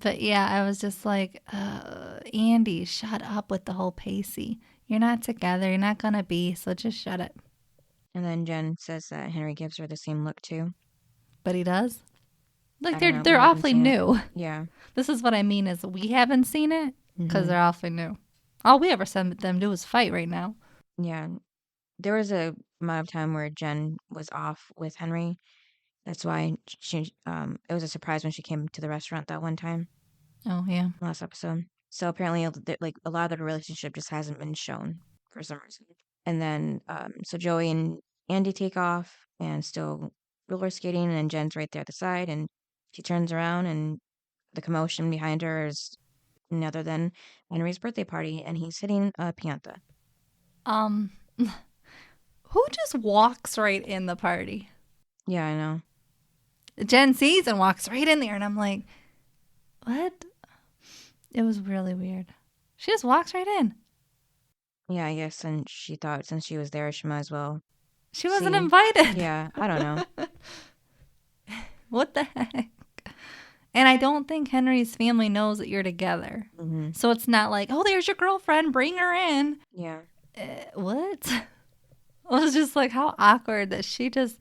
But yeah, I was just like, Andie, shut up with the whole Pacey. You're not together. You're not going to be. So just shut it. And then Jen says that Henry gives her the same look too. But he does. Like I don't know, we they're haven't awfully seen it. new. Yeah. This is what I mean is we haven't seen it because they're awfully new. All we ever send them do is fight right now. Yeah. There was a amount of time where Jen was off with Henry. That's why it was a surprise when she came to the restaurant that one time Oh yeah. last episode. So apparently, like a lot of the relationship just hasn't been shown for some reason. And then, so Joey and Andie take off and still roller skating, and then Jen's right there at the side, and she turns around, and the commotion behind her is none other than Henry's birthday party, and he's hitting a piñata. Um, who just walks right in the party? Yeah, I know. Jen sees and walks right in there, and I'm like, what? It was really weird. She just walks right in. Yeah, I guess, and she thought since she was there, she might as well. She wasn't see. invited. Yeah, I don't know. What the heck? And I don't think Henry's family knows that you're together. So it's not like, oh, there's your girlfriend, bring her in. Yeah. What? It was just like, how awkward that she just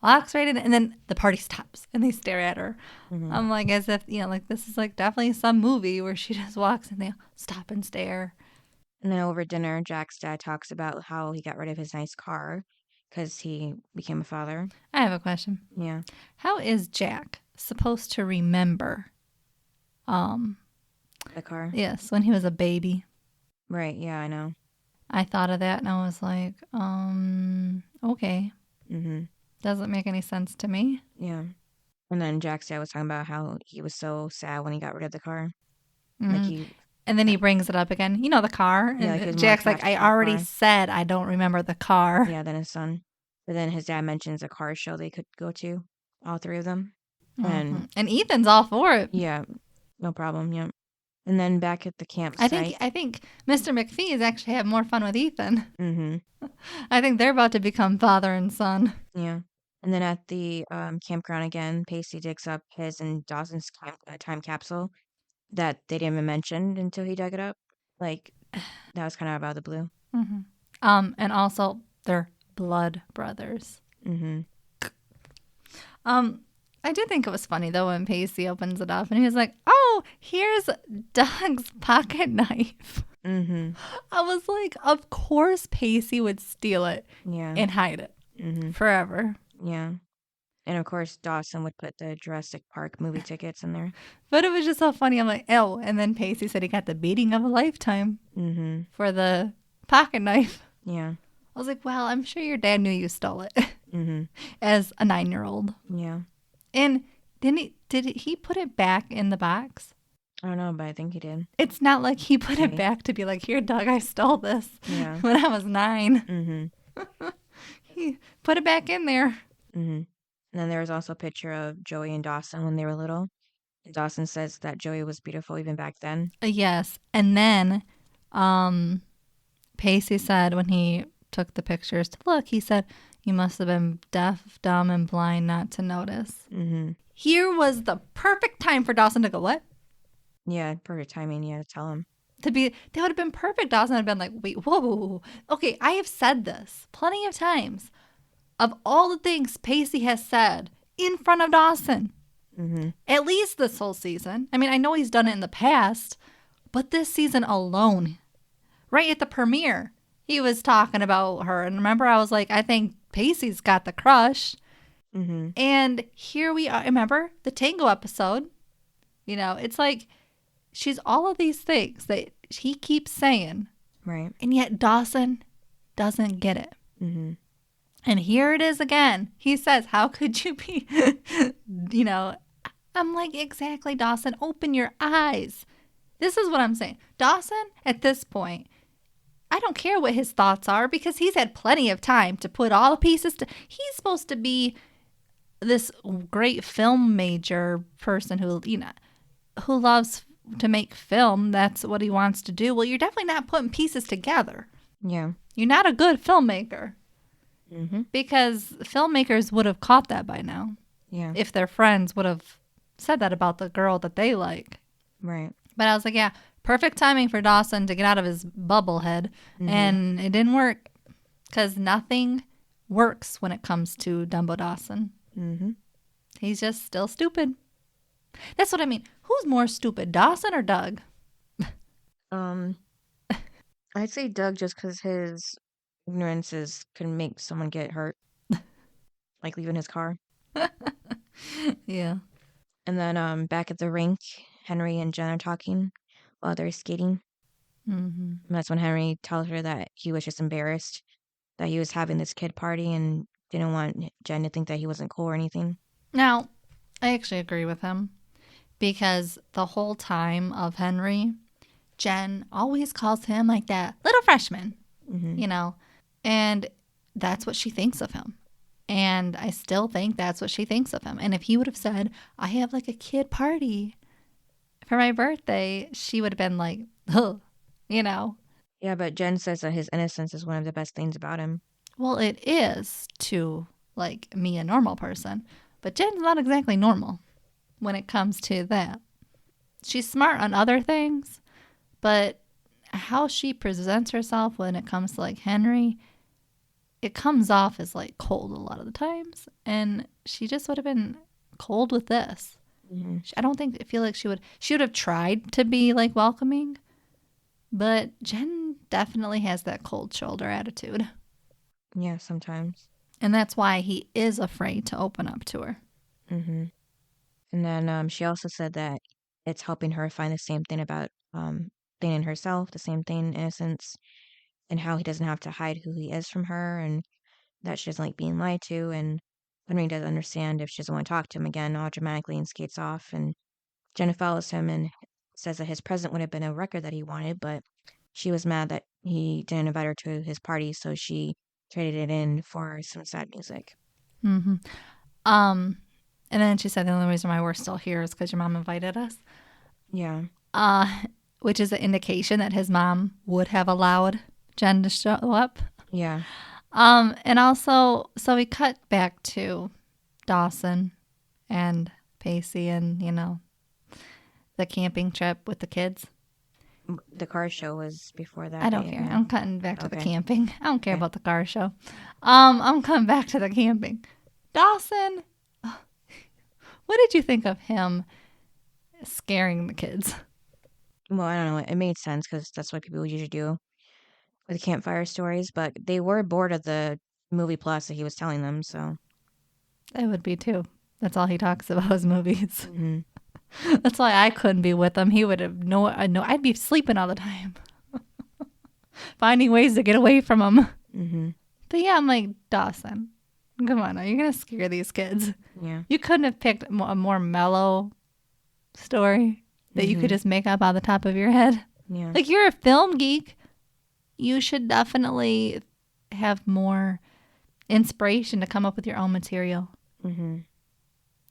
walks right in, and then the party stops and they stare at her. I'm like, as if, like this is like definitely some movie where she just walks and they stop and stare. And then over dinner, Jack's dad talks about how he got rid of his nice car because he became a father. I have a question. Yeah. How is Jack supposed to remember? The car? Yes, when he was a baby. Right, yeah, I know. I thought of that and I was like, okay. Doesn't make any sense to me. Yeah. And then Jack's dad was talking about how he was so sad when he got rid of the car. Like and then he brings it up again. The car. Yeah, And like Jack's like, I already said I don't remember the car. Yeah, then his son. But then his dad mentions a car show they could go to, all three of them. And Ethan's all for it. Yeah, no problem. Yeah. And then back at the campsite. I think Mr. McPhee is actually having more fun with Ethan. I think they're about to become father and son. Yeah. And then at the campground again, Pacey digs up his and Dawson's time capsule that they didn't even mention until he dug it up. Like, that was kind of out of the blue. And also, they're blood brothers. I do think it was funny, though, when Pacey opens it up and he was like, oh, here's Doug's pocket knife. I was like, of course Pacey would steal it and hide it forever. Yeah. And of course, Dawson would put the Jurassic Park movie tickets in there. But it was just so funny. I'm like, oh. And then Pacey said he got the beating of a lifetime for the pocket knife. Yeah. I was like, well, I'm sure your dad knew you stole it as a 9-year-old. Yeah. And did he put it back in the box? I don't know, but I think he did. It's not like he put it back to be like, here, Doug, I stole this when I was 9. He put it back in there. And then there was also a picture of Joey and Dawson when they were little. And Dawson says that Joey was beautiful even back then. Yes. And then Pacey said when he took the pictures to look, he said, you must have been deaf, dumb, and blind not to notice. Here was the perfect time for Dawson to go, what? Yeah, perfect timing. Yeah, to tell him. That would have been perfect. Dawson would have been like, wait, whoa. Okay, I have said this plenty of times. Of all the things Pacey has said in front of Dawson, at least this whole season. I mean, I know he's done it in the past, but this season alone, right at the premiere, he was talking about her. And remember, I was like, I think Pacey's got the crush. And here we are. Remember the Tango episode? It's like she's all of these things that he keeps saying. Right. And yet Dawson doesn't get it. And here it is again. He says, how could you be, I'm like, exactly, Dawson, open your eyes. This is what I'm saying. Dawson, at this point, I don't care what his thoughts are because he's had plenty of time to put all the pieces he's supposed to be this great film major person who loves to make film. That's what he wants to do. Well, you're definitely not putting pieces together. Yeah. You're not a good filmmaker. Mm-hmm. Because filmmakers would have caught that by now Yeah. if their friends would have said that about the girl that they like. Right. But I was like, yeah, perfect timing for Dawson to get out of his bubble head. Mm-hmm. And it didn't work because nothing works when it comes to Dumbo Dawson. Mm-hmm. He's just still stupid. That's what I mean. Who's more stupid, Dawson or Doug? I'd say Doug just because his ignorances can make someone get hurt, like leaving his car. Yeah. And then back at the rink, Henry and Jen are talking while they're skating. Mm-hmm. And that's when Henry tells her that he was just embarrassed that he was having this kid party and didn't want Jen to think that he wasn't cool or anything. Now, I actually agree with him because the whole time of Henry, Jen always calls him like that little freshman, Mm-hmm. you know, and that's what she thinks of him. And I still think that's what she thinks of him. And if he would have said, I have like a kid party for my birthday, she would have been like, ugh, you know. Yeah, but Jen says that his innocence is one of the best things about him. Well, it is to like me, a normal person, but Jen's not exactly normal when it comes to that. She's smart on other things, but how she presents herself when it comes to like Henry, it comes off as like cold a lot of the times. And she just would have been cold with this. Mm-hmm. I feel like she would have tried to be like welcoming, but Jen definitely has that cold shoulder attitude. Yeah, sometimes. And that's why he is afraid to open up to her. Mm-hmm. And then she also said that it's helping her find the same thing about thing in herself, the same thing, innocence, and how he doesn't have to hide who he is from her, and that she doesn't like being lied to. And Henry doesn't understand if she doesn't want to talk to him again, automatically and skates off. And Jenna follows him and says that his present would have been a record that he wanted, but she was mad that he didn't invite her to his party, so she traded it in for some sad music. Mm-hmm. And then she said the only reason why we're still here is because your mom invited us. Yeah. Which is an indication that his mom would have allowed Jen to show up. Yeah. And also, so we cut back to Dawson and Pacey and, you know, the camping trip with the kids. The car show was before that. I don't day, care. yeah. I'm cutting back to the Okay. camping. I don't care Okay. about the car show. I'm coming back to the camping. Dawson, what did you think of him scaring the kids? Well, I don't know. It made sense because that's what people usually do with campfire stories, but they were bored of the movie plus that he was telling them, so. I would be too. That's all he talks about is movies. Mm-hmm. That's why I couldn't be with him. He would have I'd be sleeping all the time. Finding ways to get away from him. Mm-hmm. But yeah, I'm like, Dawson, come on, are you going to scare these kids? Yeah. You couldn't have picked a more mellow story that you could just make up out of the top of your head. Yeah. Like, you're a film geek. You should definitely have more inspiration to come up with your own material Mm-hmm.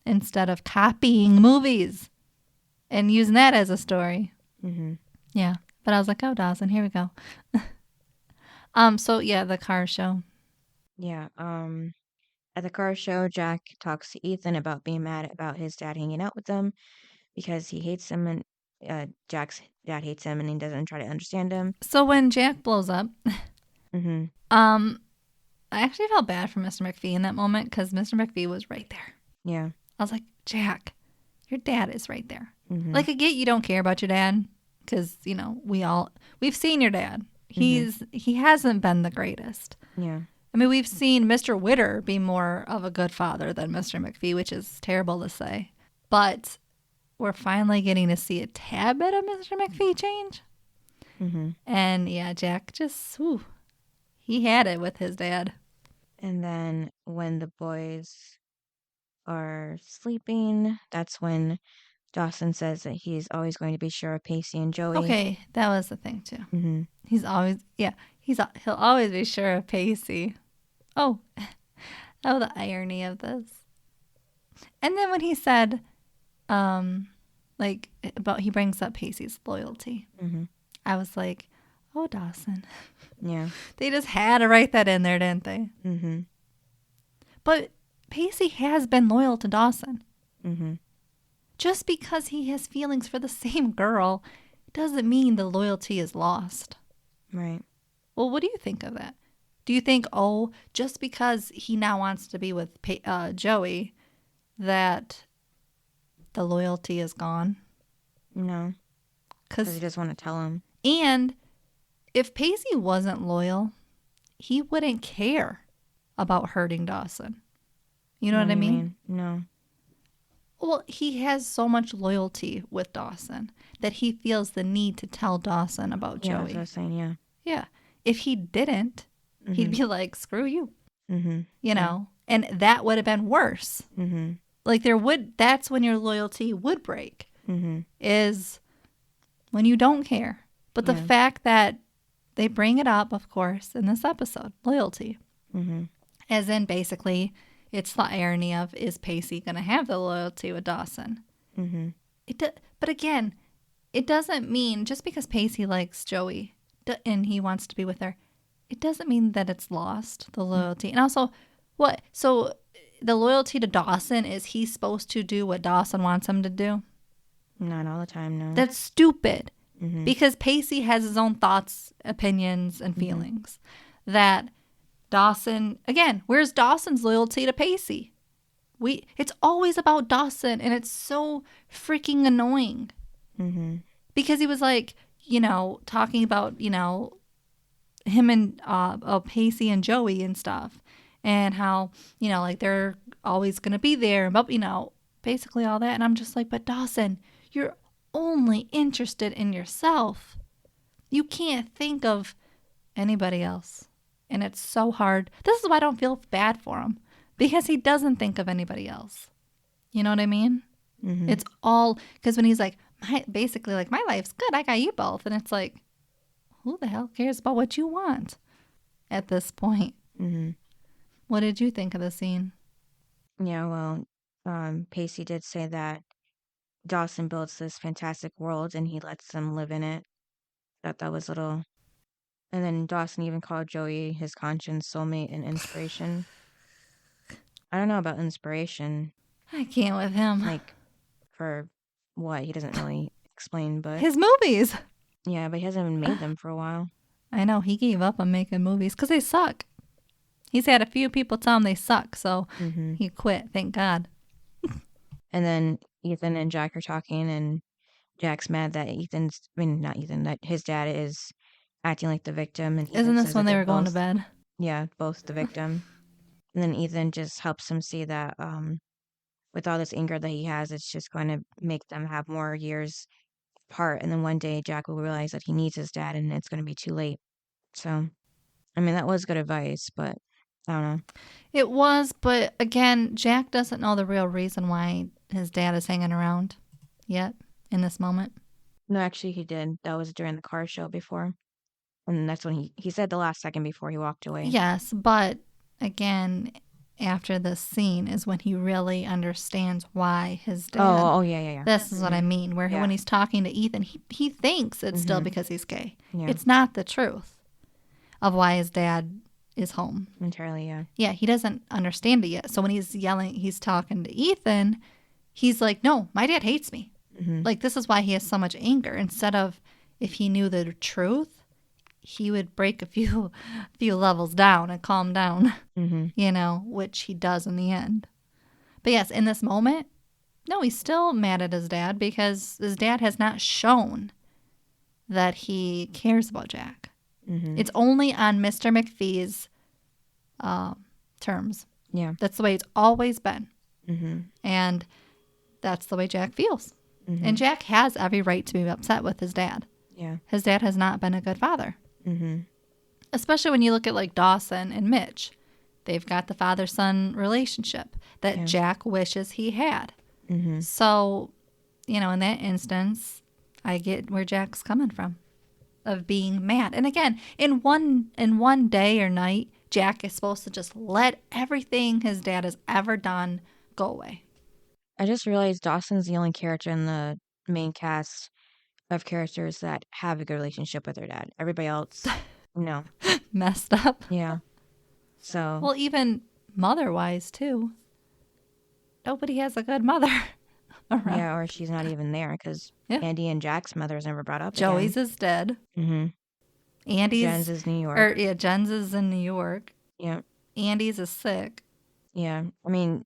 instead of copying movies and using that as a story. Mm-hmm. Yeah. But I was like, oh, Dawson, here we go. So yeah, the car show. Yeah. At the car show, Jack talks to Ethan about being mad about his dad hanging out with them because he hates him and Jack's dad hates him and he doesn't try to understand him. So when Jack blows up, Mm-hmm. I actually felt bad for Mr. McPhee in that moment because Mr. McPhee was right there. Yeah. I was like, Jack, your dad is right there. Mm-hmm. Like, I get you don't care about your dad because, you know, we've seen your dad. He hasn't been the greatest. Yeah. I mean, we've seen Mr. Witter be more of a good father than Mr. McPhee, which is terrible to say. But we're finally getting to see a tad bit of Mr. McPhee change. Mm-hmm. And yeah, Jack just, he had it with his dad. And then when the boys are sleeping, that's when Dawson says that he's always going to be sure of Pacey and Joey. Okay, that was the thing too. Mm-hmm. He'll always be sure of Pacey. Oh, the irony of this. And then when he said, he brings up Pacey's loyalty, Mm-hmm. I was like, Oh, Dawson. Yeah. They just had to write that in there, didn't they? Mm-hmm. But Pacey has been loyal to Dawson. Mm-hmm. Just because he has feelings for the same girl doesn't mean the loyalty is lost. Right. Well, what do you think of that? Do you think, oh, just because he now wants to be with Joey, that the loyalty is gone? No. Because he Because, just want to tell him. and if Pacey wasn't loyal, he wouldn't care about hurting Dawson. You know what I do you mean? No. Well, he has so much loyalty with Dawson that he feels the need to tell Dawson about Yeah, Joey. that's what I was saying, yeah. Yeah. If he didn't, he'd be like, screw you. You know? And that would have been worse. Like that's when your loyalty would break, is when you don't care. But the fact that they bring it up, of course, in this episode, loyalty. As in, basically, it's the irony of, is Pacey going to have the loyalty with Dawson? But again, it doesn't mean, just because Pacey likes Joey and he wants to be with her, it doesn't mean that it's lost, the loyalty. And also, what? So the loyalty to Dawson, is he supposed to do what Dawson wants him to do? Not all the time, no. That's stupid. Because Pacey has his own thoughts, opinions, and feelings. That Dawson, again, where's Dawson's loyalty to Pacey? It's always about Dawson, and it's so freaking annoying. Because he was like, talking about, him and Pacey and Joey and stuff, and how, like they're always going to be there, but, basically all that. And I'm just like, but Dawson, you're only interested in yourself. You can't think of anybody else. And it's so hard. This is why I don't feel bad for him, because he doesn't think of anybody else. You know what I mean? It's all, because when he's like, basically like, my life's good, I got you both. And it's like, who the hell cares about what you want at this point? What did you think of the scene? Yeah, well, Pacey did say that Dawson builds this fantastic world and he lets them live in it. That was little. And then Dawson even called Joey his conscience, soulmate, and inspiration. I don't know about inspiration. I can't with him. Like, for what? He doesn't really explain, but... His movies! Yeah, but he hasn't even made them for a while. I know, he gave up on making movies because they suck. He's had a few people tell him they suck, so he quit, thank God. And then Ethan and Jack are talking, and Jack's mad that not Ethan, that his dad is acting like the victim. And Ethan Isn't this says when that they they're were going to both- bed? Yeah, both the victim. And then Ethan just helps him see that with all this anger that he has, it's just going to make them have more years apart. And then one day Jack will realize that he needs his dad, and it's going to be too late. So, I mean, that was good advice, but I don't know. It was, but again, Jack doesn't know the real reason why his dad is hanging around yet in this moment. No, actually, he did. That was during the car show before. And that's when he said the last second before he walked away. Yes, but again, after this scene is when he really understands why his dad. Oh, yeah. This is what I mean. Where when he's talking to Ethan, he thinks it's still because he's gay. Yeah. It's not the truth of why his dad is home. Entirely, yeah. Yeah, he doesn't understand it yet. So when he's talking to Ethan, he's like, no, my dad hates me. Like, this is why he has so much anger. Instead of, if he knew the truth, he would break a few levels down and calm down, which he does in the end. But yes, in this moment, no, he's still mad at his dad because his dad has not shown that he cares about Jack. It's only on Mr. McPhee's terms. Yeah. That's the way it's always been. And that's the way Jack feels. And Jack has every right to be upset with his dad. Yeah. His dad has not been a good father. Especially when you look at like Dawson and Mitch. They've got the father-son relationship that Jack wishes he had. So, in that instance, I get where Jack's coming from, of being mad. And again, in one day or night, Jack is supposed to just let everything his dad has ever done go away. I just realized Dawson's the only character in the main cast of characters that have a good relationship with their dad. Everybody else, no. Messed up. Yeah. So. Well, even mother-wise, too. Nobody has a good mother around. Yeah, or she's not even there because Andie and Jack's mother's never brought up Joey's again. is dead. Mm-hmm. Andie's... Jen's is New York. Jen's is in New York. Yeah. Andie's is sick. Yeah. I mean,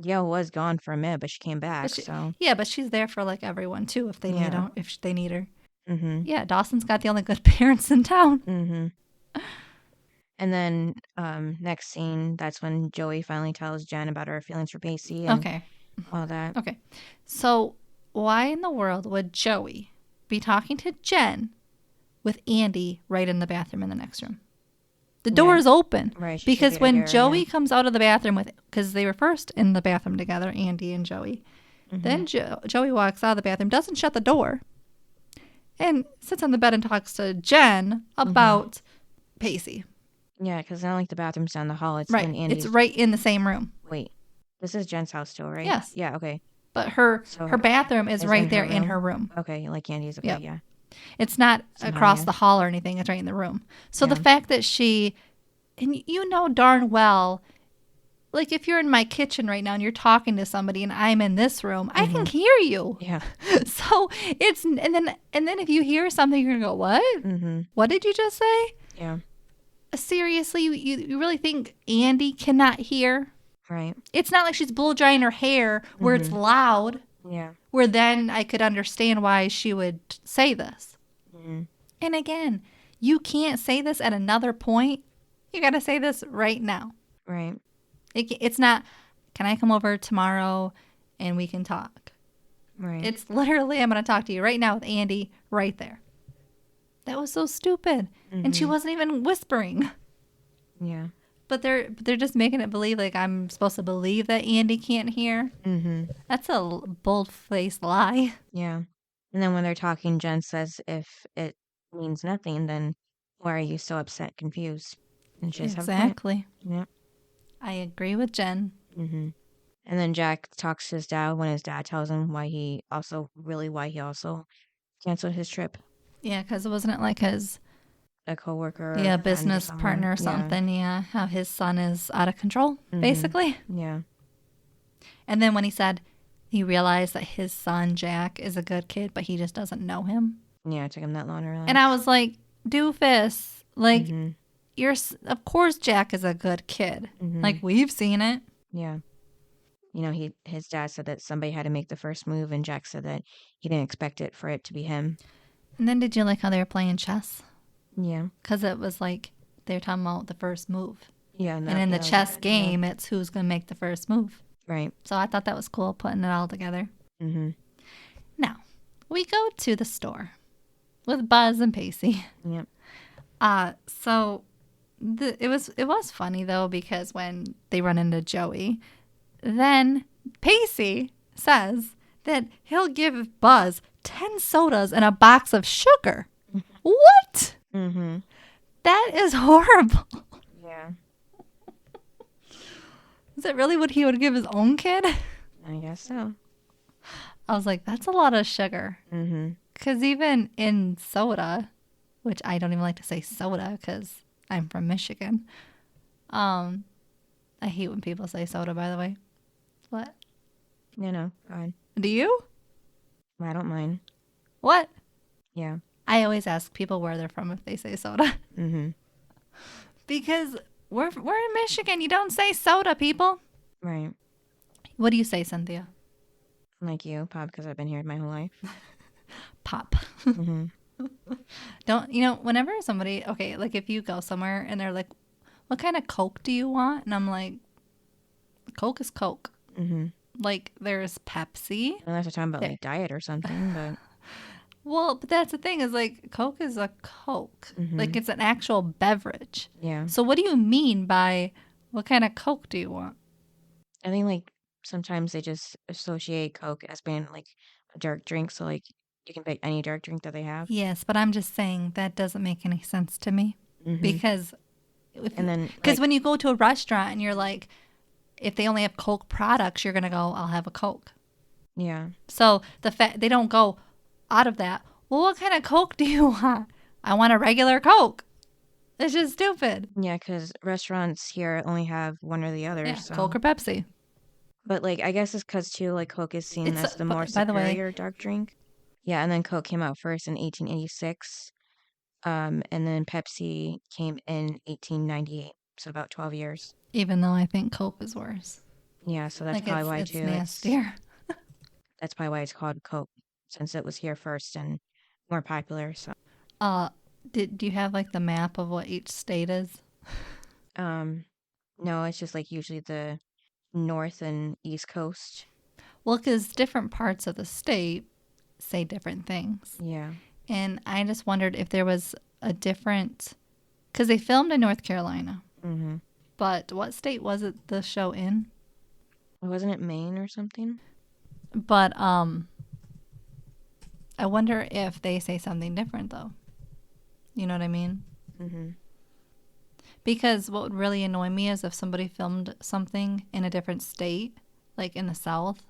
Gail was gone for a minute, but she came back, so... Yeah, but she's there for, like, everyone, too, if they need her, if they need her. Mm-hmm. Yeah, Dawson's got the only good parents in town. Mm-hmm. And then next scene, that's when Joey finally tells Jen about her feelings for Pacey and all that. Okay. So why in the world would Joey be talking to Jen with Andie right in the bathroom in the next room? The door is open. Right. Because when Joey comes out of the bathroom because they were first in the bathroom together, Andie and Joey. Mm-hmm. Then Joey walks out of the bathroom, doesn't shut the door, and sits on the bed and talks to Jen about Pacey. Yeah, because it's not like the bathroom's down the hall. It's right. in Andie's. It's right in the same room. Wait, this is Jen's house still, right? Yes. Yeah. Okay. But her bathroom is right there in her room. Okay, like Andie's. Okay, yeah. It's not across the hall or anything. It's right in the room. So the fact that and you know darn well, like if you're in my kitchen right now and you're talking to somebody and I'm in this room, I can hear you. Yeah. So it's and then if you hear something, you're gonna go, what? Mm-hmm. What did you just say? Yeah. Seriously, you really think Andie cannot hear? Right. It's not like she's blow drying her hair where it's loud. Yeah. Where then I could understand why she would say this. Mm-hmm. And again, you can't say this at another point. You got to say this right now. Right. It's not, can I come over tomorrow and we can talk? Right. It's literally, I'm going to talk to you right now with Andie right there. That was so stupid. And she wasn't even whispering. Yeah. But they're just making it believe like I'm supposed to believe that Andie can't hear. Mm-hmm. That's a bold-faced lie. Yeah. And then when they're talking, Jen says if it means nothing, then why are you so upset, confused? And she exactly. Yeah. I agree with Jen. Mm-hmm. And then Jack talks to his dad when his dad tells him why he also canceled his trip. Yeah, because wasn't it like a coworker? Yeah, business partner or something. Yeah, how his son is out of control, basically. Yeah. And then when he realized that his son, Jack, is a good kid, but he just doesn't know him. Yeah, it took him that long to realize. And I was like, doofus. Like, of course Jack is a good kid. Mm-hmm. Like, we've seen it. Yeah. You know, his dad said that somebody had to make the first move, and Jack said that he didn't expect it for it to be him. And then did you like how they were playing chess? Yeah. Because it was like they were talking about the first move. Yeah. And in the chess game, it's who's going to make the first move. Right. So I thought that was cool, putting it all together. Mm-hmm. Now, we go to the store with Buzz and Pacey. Yep. So it was funny, though, because when they run into Joey, then Pacey says that he'll give Buzz 10 sodas and a box of sugar. What? Mm-hmm. That is horrible. Yeah. Is that really what he would give his own kid? I guess so. I was like, that's a lot of sugar. Mm-hmm. Because even in soda, which I don't even like to say soda because I'm from Michigan. I hate when people say soda, by the way. What? No, go ahead. Do you? I don't mind. What? Yeah. I always ask people where they're from if they say soda. Mm-hmm. Because we're in Michigan. You don't say soda, people. Right. What do you say, Cynthia? Like you, Pop, because I've been here my whole life. Pop. Mm-hmm. Whenever somebody, okay, like if you go somewhere and they're like, what kind of Coke do you want? And I'm like, Coke is Coke. Mm-hmm. Like there's Pepsi. Unless we're talking about like diet or something, but. Well, but that's the thing is like Coke is a Coke. Mm-hmm. Like it's an actual beverage. Yeah. So what do you mean by what kind of Coke do you want? I think like sometimes they just associate Coke as being like a dark drink. So like you can pick any dark drink that they have. Yes, but I'm just saying that doesn't make any sense to me. Mm-hmm. Because when you go to a restaurant and you're like, if they only have Coke products, you're going to go, I'll have a Coke. Yeah. So the fact they don't go out of that, Well, what kind of Coke do you want? I want a regular Coke. It's just stupid. Yeah, because restaurants here only have one or the other. Yeah, So, Coke or Pepsi. but like I guess it's because too like Coke is seen as the more By the way, superior dark drink. Yeah, and then Coke came out first in 1886. And then Pepsi came in 1898. So about 12 years. even though I think Coke is worse. Yeah, so that's Like probably why it's too. nastier. That's probably why it's called Coke, since it was here first and more popular. So, Do you have like the map of what each state is? no, it's just like usually the North and East Coast. Well, because different parts of the state say different things. Yeah. And I just wondered if there was a different, because they filmed in North Carolina. Mm-hmm. But what state was it the show in? Wasn't it Maine or something? But I wonder if they say something different though. You know what I mean? Mm-hmm. Because what would really annoy me is if somebody filmed something in a different state, like in the South,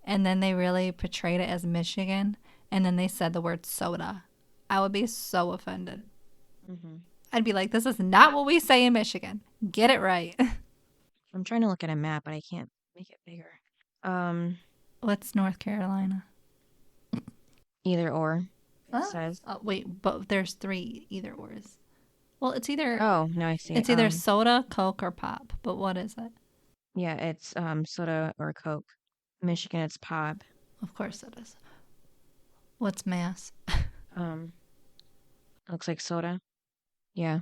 and then they really portrayed it as Michigan, and then they said the word soda. I would be so offended. Mm-hmm. I'd be like, this is not what we say in Michigan. Get it right. I'm trying to look at a map, but I can't make it bigger. What's North Carolina? Either or, it Huh? says. Oh, wait, but there's 3 either ors. Well, it's either Oh, no, I see. it's either soda, Coke, or pop. But what is it? Yeah, it's soda or Coke. Michigan, it's pop. Of course it is. What's Mass? Looks like soda. Yeah.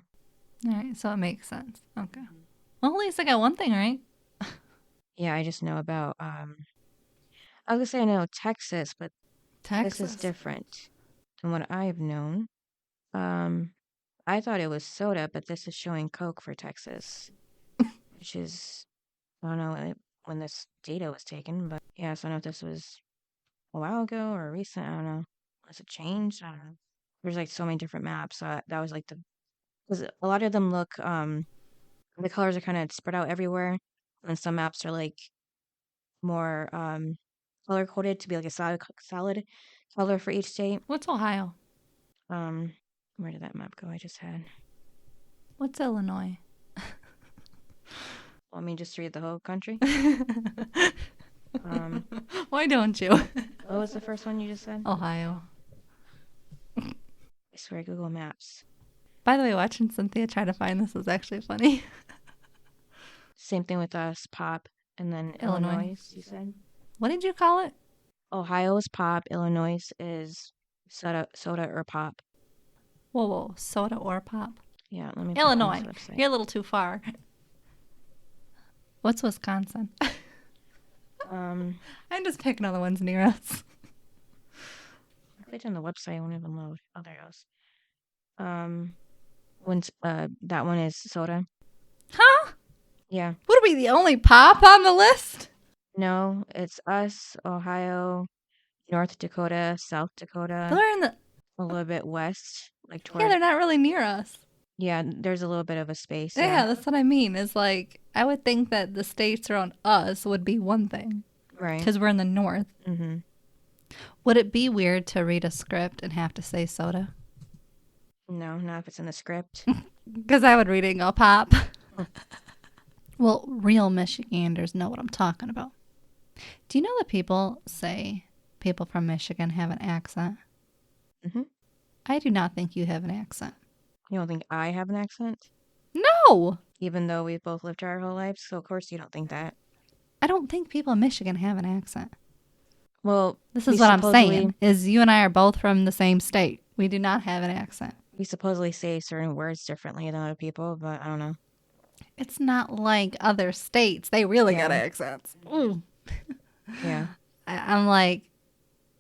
All right, so it makes sense. Okay. Well, at least I got one thing right. Yeah, I just know about I was gonna say I know Texas, but this is Texas. different than what I've known. I thought it was soda, but this is showing Coke for Texas, which is I don't know when this data was taken, but yeah, so I don't know if this was a while ago or recent. I don't know. Has it changed? I don't know. There's like so many different maps. So that was like because a lot of them look the colors are kind of spread out everywhere, and some maps are like more color coded to be like a solid color for each state. What's Ohio? Um, where did that map go? I just had. What's Illinois? Want me just to read the whole country? Why don't you? What was the first one you just said? Ohio. I swear, Google Maps. By the way, watching Cynthia try to find this was actually funny. Same thing with us, pop, and then Illinois. You said What did you call it? Ohio is pop. Illinois is soda or pop. Whoa, soda or pop? Yeah, let me. Illinois. Put this website. You're a little too far. What's Wisconsin? I'm just picking on the ones near us. I clicked on the website, won't even load. Oh, there it goes. When that one is soda. Huh? Yeah. Would we be the only pop on the list? No, it's us, Ohio, North Dakota, South Dakota, They're in the. a little bit west, like toward. Yeah, they're not really near us. Yeah, there's a little bit of a space. Yeah, that's what I mean. Is like I would think that the states around us would be one thing, Right. because we're in the north. Mm-hmm. Would it be weird to read a script and have to say soda? No, not if it's in the script. Because I would read it and go pop. Well, real Michiganders know what I'm talking about. Do you know that people say people from Michigan have an accent? Mm-hmm. I do not think you have an accent. You don't think I have an accent? No! Even though we've both lived our whole lives, so of course you don't think that. I don't think people in Michigan have an accent. Well, This is what I'm saying, is you and I are both from the same state. We do not have an accent. We supposedly say certain words differently than other people, but I don't know. It's not like other states. They really got accents. Ooh. Yeah. I'm like,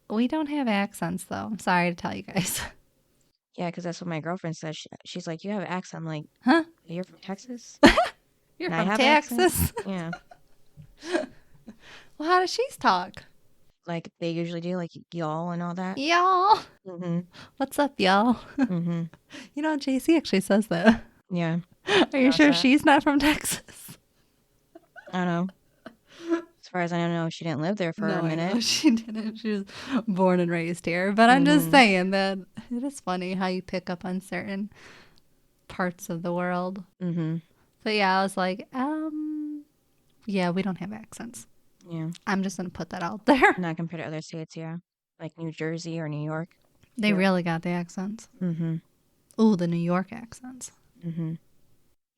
we don't have accents, though. I'm sorry to tell you guys. Yeah, because that's what my girlfriend says. She's like, you have an accent. I'm like, Huh? you're from Texas? You're And I from have an accent? Texas? Yeah. Well, how does she talk? Like they usually do, like y'all and all that. Y'all. Mm-hmm. What's up, y'all? Mm-hmm. You know, JC actually says that. Yeah. Are you sure she's not from Texas? I don't know. As far as I know, she didn't live there for No, a minute. I know she didn't. She was born and raised here. But I'm just saying that it is funny how you pick up on certain parts of the world. Mm-hmm. But yeah, I was like, yeah, we don't have accents. Yeah. I'm just going to put that out there. Not compared to other states, yeah. Like New Jersey or New York. They really got the accents. Mm-hmm. Ooh, the New York accents. Mm-hmm.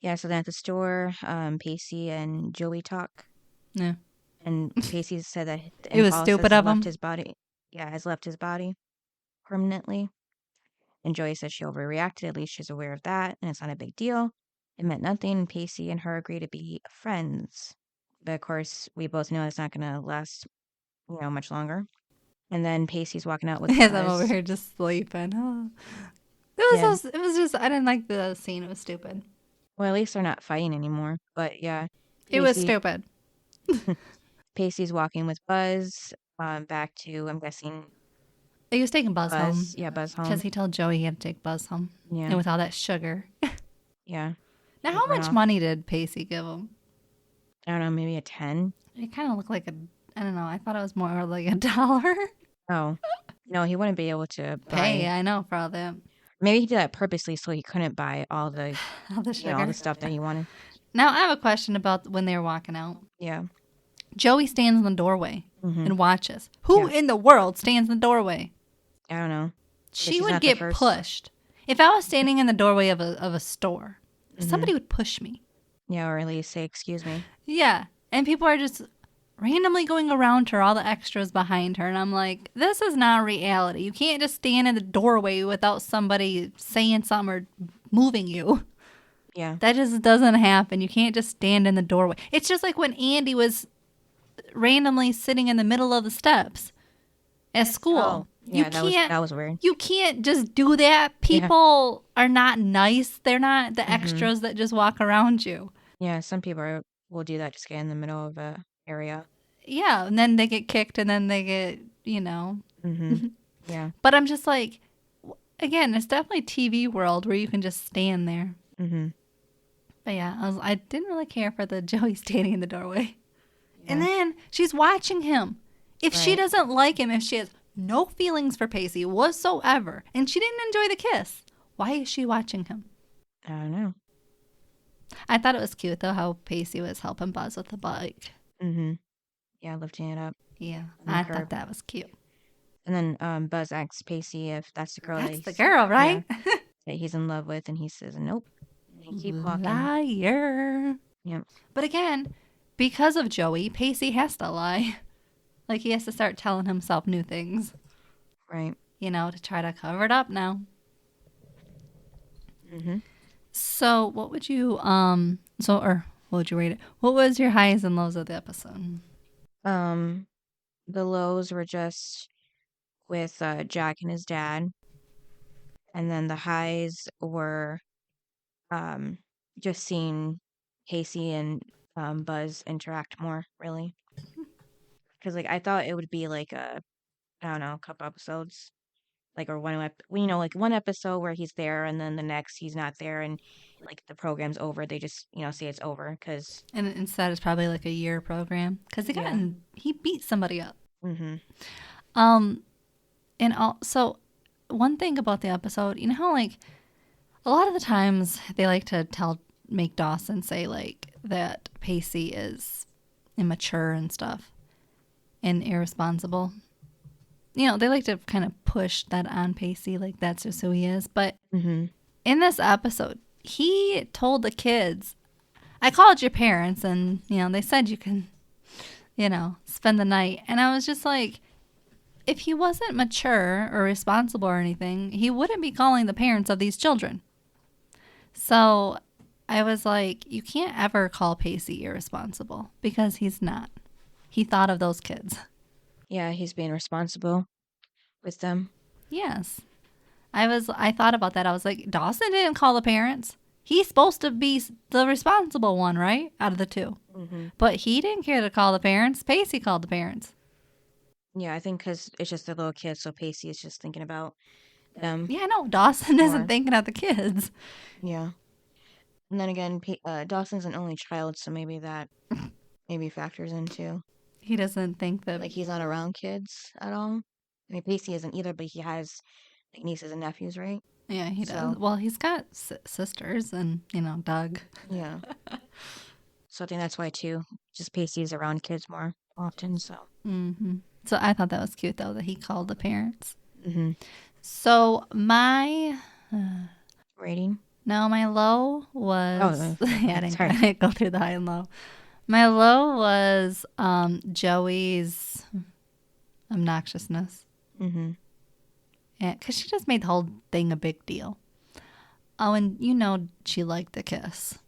Yeah, so then at the store, Pacey and Joey talk. Yeah. And Pacey said that the It was impulse stupid has of him. left his body. Yeah, has left his body permanently. And Joey says she overreacted. At least she's aware of that, and it's not a big deal. It meant nothing. Pacey and her agree to be friends. But of course, we both know it's not going to last, much longer. And then Pacey's walking out with As I'm over Buzz. here just sleeping. Oh. Yeah. It was just, I didn't like the scene. It was stupid. Well, at least they're not fighting anymore. But yeah, It was stupid. Pacey's walking with Buzz back to, I'm guessing, He was taking Buzz home. Yeah, Buzz home. Because he told Joey he had to take Buzz home. Yeah. And with all that sugar. Yeah. Now, how much money did Pacey give him? I don't know, maybe a 10? It kind of looked like I don't know. I thought it was more like $1. Oh. No, he wouldn't be able to Pay, I know, for all that. Maybe he did that purposely so he couldn't buy all the, all the sugar. all the stuff that he wanted. Now, I have a question about when they were walking out. Yeah. Joey stands in the doorway and watches. Who in the world stands in the doorway? I don't know. She would get pushed. If I was standing in the doorway of a store, somebody would push me. Yeah, or at least say, excuse me. Yeah. And people are just randomly going around her, all the extras behind her. And I'm like, this is not reality. You can't just stand in the doorway without somebody saying something or moving you. Yeah. That just doesn't happen. You can't just stand in the doorway. It's just like when Andie was randomly sitting in the middle of the steps at school. Oh, yeah, that was weird. You can't just do that. People are not nice. They're not the extras that just walk around you. Yeah, some people will do that, just get in the middle of a area. Yeah, and then they get kicked, and then they get, Yeah. But I'm just like, again, it's definitely TV world where you can just stand there. But yeah, I didn't really care for the Joey standing in the doorway. Yeah. And then she's watching him. If she doesn't like him, if she has no feelings for Pacey whatsoever, and she didn't enjoy the kiss, why is she watching him? I don't know. I thought it was cute, though, how Pacey was helping Buzz with the bike. Yeah, lifting it up. Yeah, I thought that was cute. And then Buzz asks Pacey if that's the girl. That's the girl, right? Yeah, that he's in love with, and he says, nope. And he keeps walking. Liar. Yep. But again, because of Joey, Pacey has to lie. Like, he has to start telling himself new things. Right. To try to cover it up now. So, what would you, what would you rate it? What was your highs and lows of the episode? The lows were just with Jack and his dad. And then the highs were just seeing Pacey and Buzz interact more, really. Because, I thought it would be a couple episodes. Or one episode where he's there and then the next he's not there and, the program's over. They just, say it's over because... And instead it's probably a year program. Because he beat somebody up. And also, one thing about the episode, how, a lot of the times they like to make Dawson say, that Pacey is immature and stuff and irresponsible. They like to kind of push that on Pacey, that's just who he is. But in this episode, he told the kids, I called your parents and, they said you can, spend the night. And I was just like, if he wasn't mature or responsible or anything, he wouldn't be calling the parents of these children. So I was like, you can't ever call Pacey irresponsible because he's not. He thought of those kids. Yeah, he's being responsible with them. Yes. I thought about that. I was like, Dawson didn't call the parents. He's supposed to be the responsible one, right? Out of the two. But he didn't care to call the parents. Pacey called the parents. Yeah, I think because it's just a little kid, so Pacey is just thinking about them. Yeah, no, Dawson isn't thinking of the kids. Yeah. And then again, Dawson's an only child, so maybe that factors in too. He doesn't think that. Like, he's not around kids at all. I mean, Pacey isn't either, but he has like nieces and nephews, right? Yeah, he does. So- Well, he's got sisters and, Doug. Yeah. So I think that's why too. Just Pacey is around kids more often. So. Mm-hmm. So I thought that was cute, though, that he called the parents. Mm-hmm. So my Rating. no, my low was yeah, I sorry. didn't go through the high and low. My low was Joey's obnoxiousness. Mm-hmm. Because she just made the whole thing a big deal. Oh, and she liked the kiss.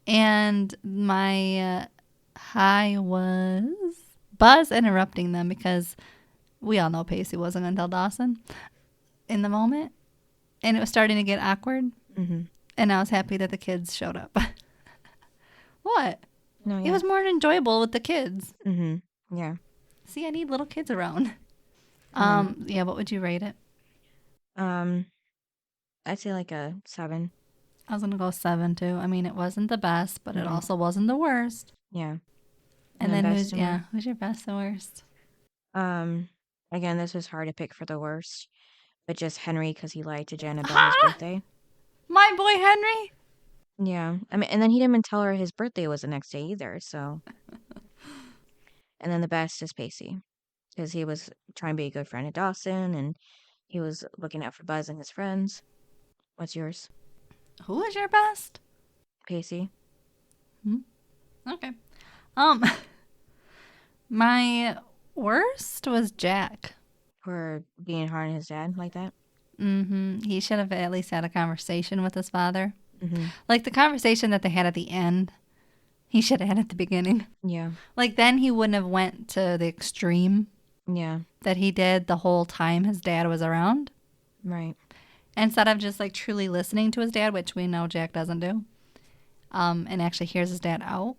And my high was Buzz interrupting them because we all know Pacey wasn't going to tell Dawson in the moment. And it was starting to get awkward. Mm-hmm. And I was happy that the kids showed up. What? No, yeah. It was more enjoyable with the kids. Mm-hmm. Yeah. See, I need little kids around. Yeah, what would you rate it? I'd say like a 7. I was going to go 7 too. I mean, it wasn't the best, but it also wasn't the worst. Yeah. And then who's who's your best and worst? Again, this was hard to pick for the worst, but just Henry because he lied to Jen about his birthday. My boy Henry? Yeah. I mean, and then he didn't even tell her his birthday was the next day either, so. And then the best is Pacey because he was trying to be a good friend of Dawson and he was looking out for Buzz and his friends. What's yours? Who is your best? Pacey. Okay. My worst was Jack. For being hard on his dad like that? Mm-hmm. He should have at least had a conversation with his father. Mm-hmm. Like the conversation that they had at the end, he should have had at the beginning. Yeah. Like then he wouldn't have went to the extreme Yeah. that he did the whole time his dad was around. Right. Instead of just like truly listening to his dad, which we know Jack doesn't do, and actually hears his dad out,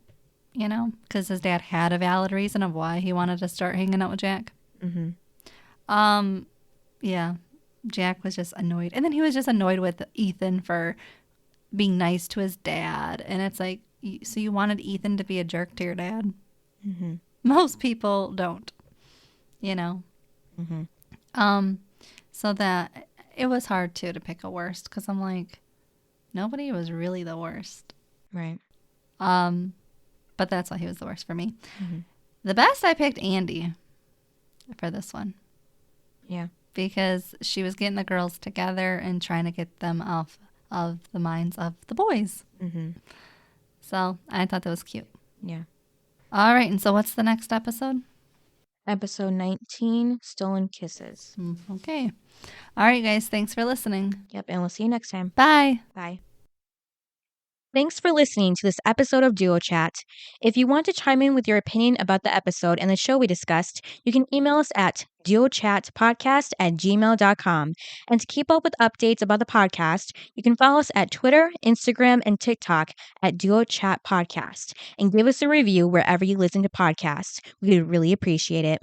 because his dad had a valid reason of why he wanted to start hanging out with Jack. Mm-hmm. Yeah, Jack was just annoyed. And then he was just annoyed with Ethan for being nice to his dad. And it's like, so you wanted Ethan to be a jerk to your dad? Mm-hmm. Most people don't, Mm-hmm. So that it was hard too to pick a worst because I'm like, nobody was really the worst. Right. But that's why he was the worst for me. Mm-hmm. The best, I picked Andie for this one. Yeah. Because she was getting the girls together and trying to get them off of the minds of the boys. Mm-hmm. So I thought that was cute. Yeah. All right. And so what's the next episode? Episode 19, Stolen Kisses. Okay. All right, guys. Thanks for listening. Yep. And we'll see you next time. Bye. Bye. Thanks for listening to this episode of Duo Chat. If you want to chime in with your opinion about the episode and the show we discussed, you can email us at duochatpodcast@gmail.com. And to keep up with updates about the podcast, you can follow us at Twitter, Instagram, and TikTok at Duo Chat Podcast. And give us a review wherever you listen to podcasts. We would really appreciate it.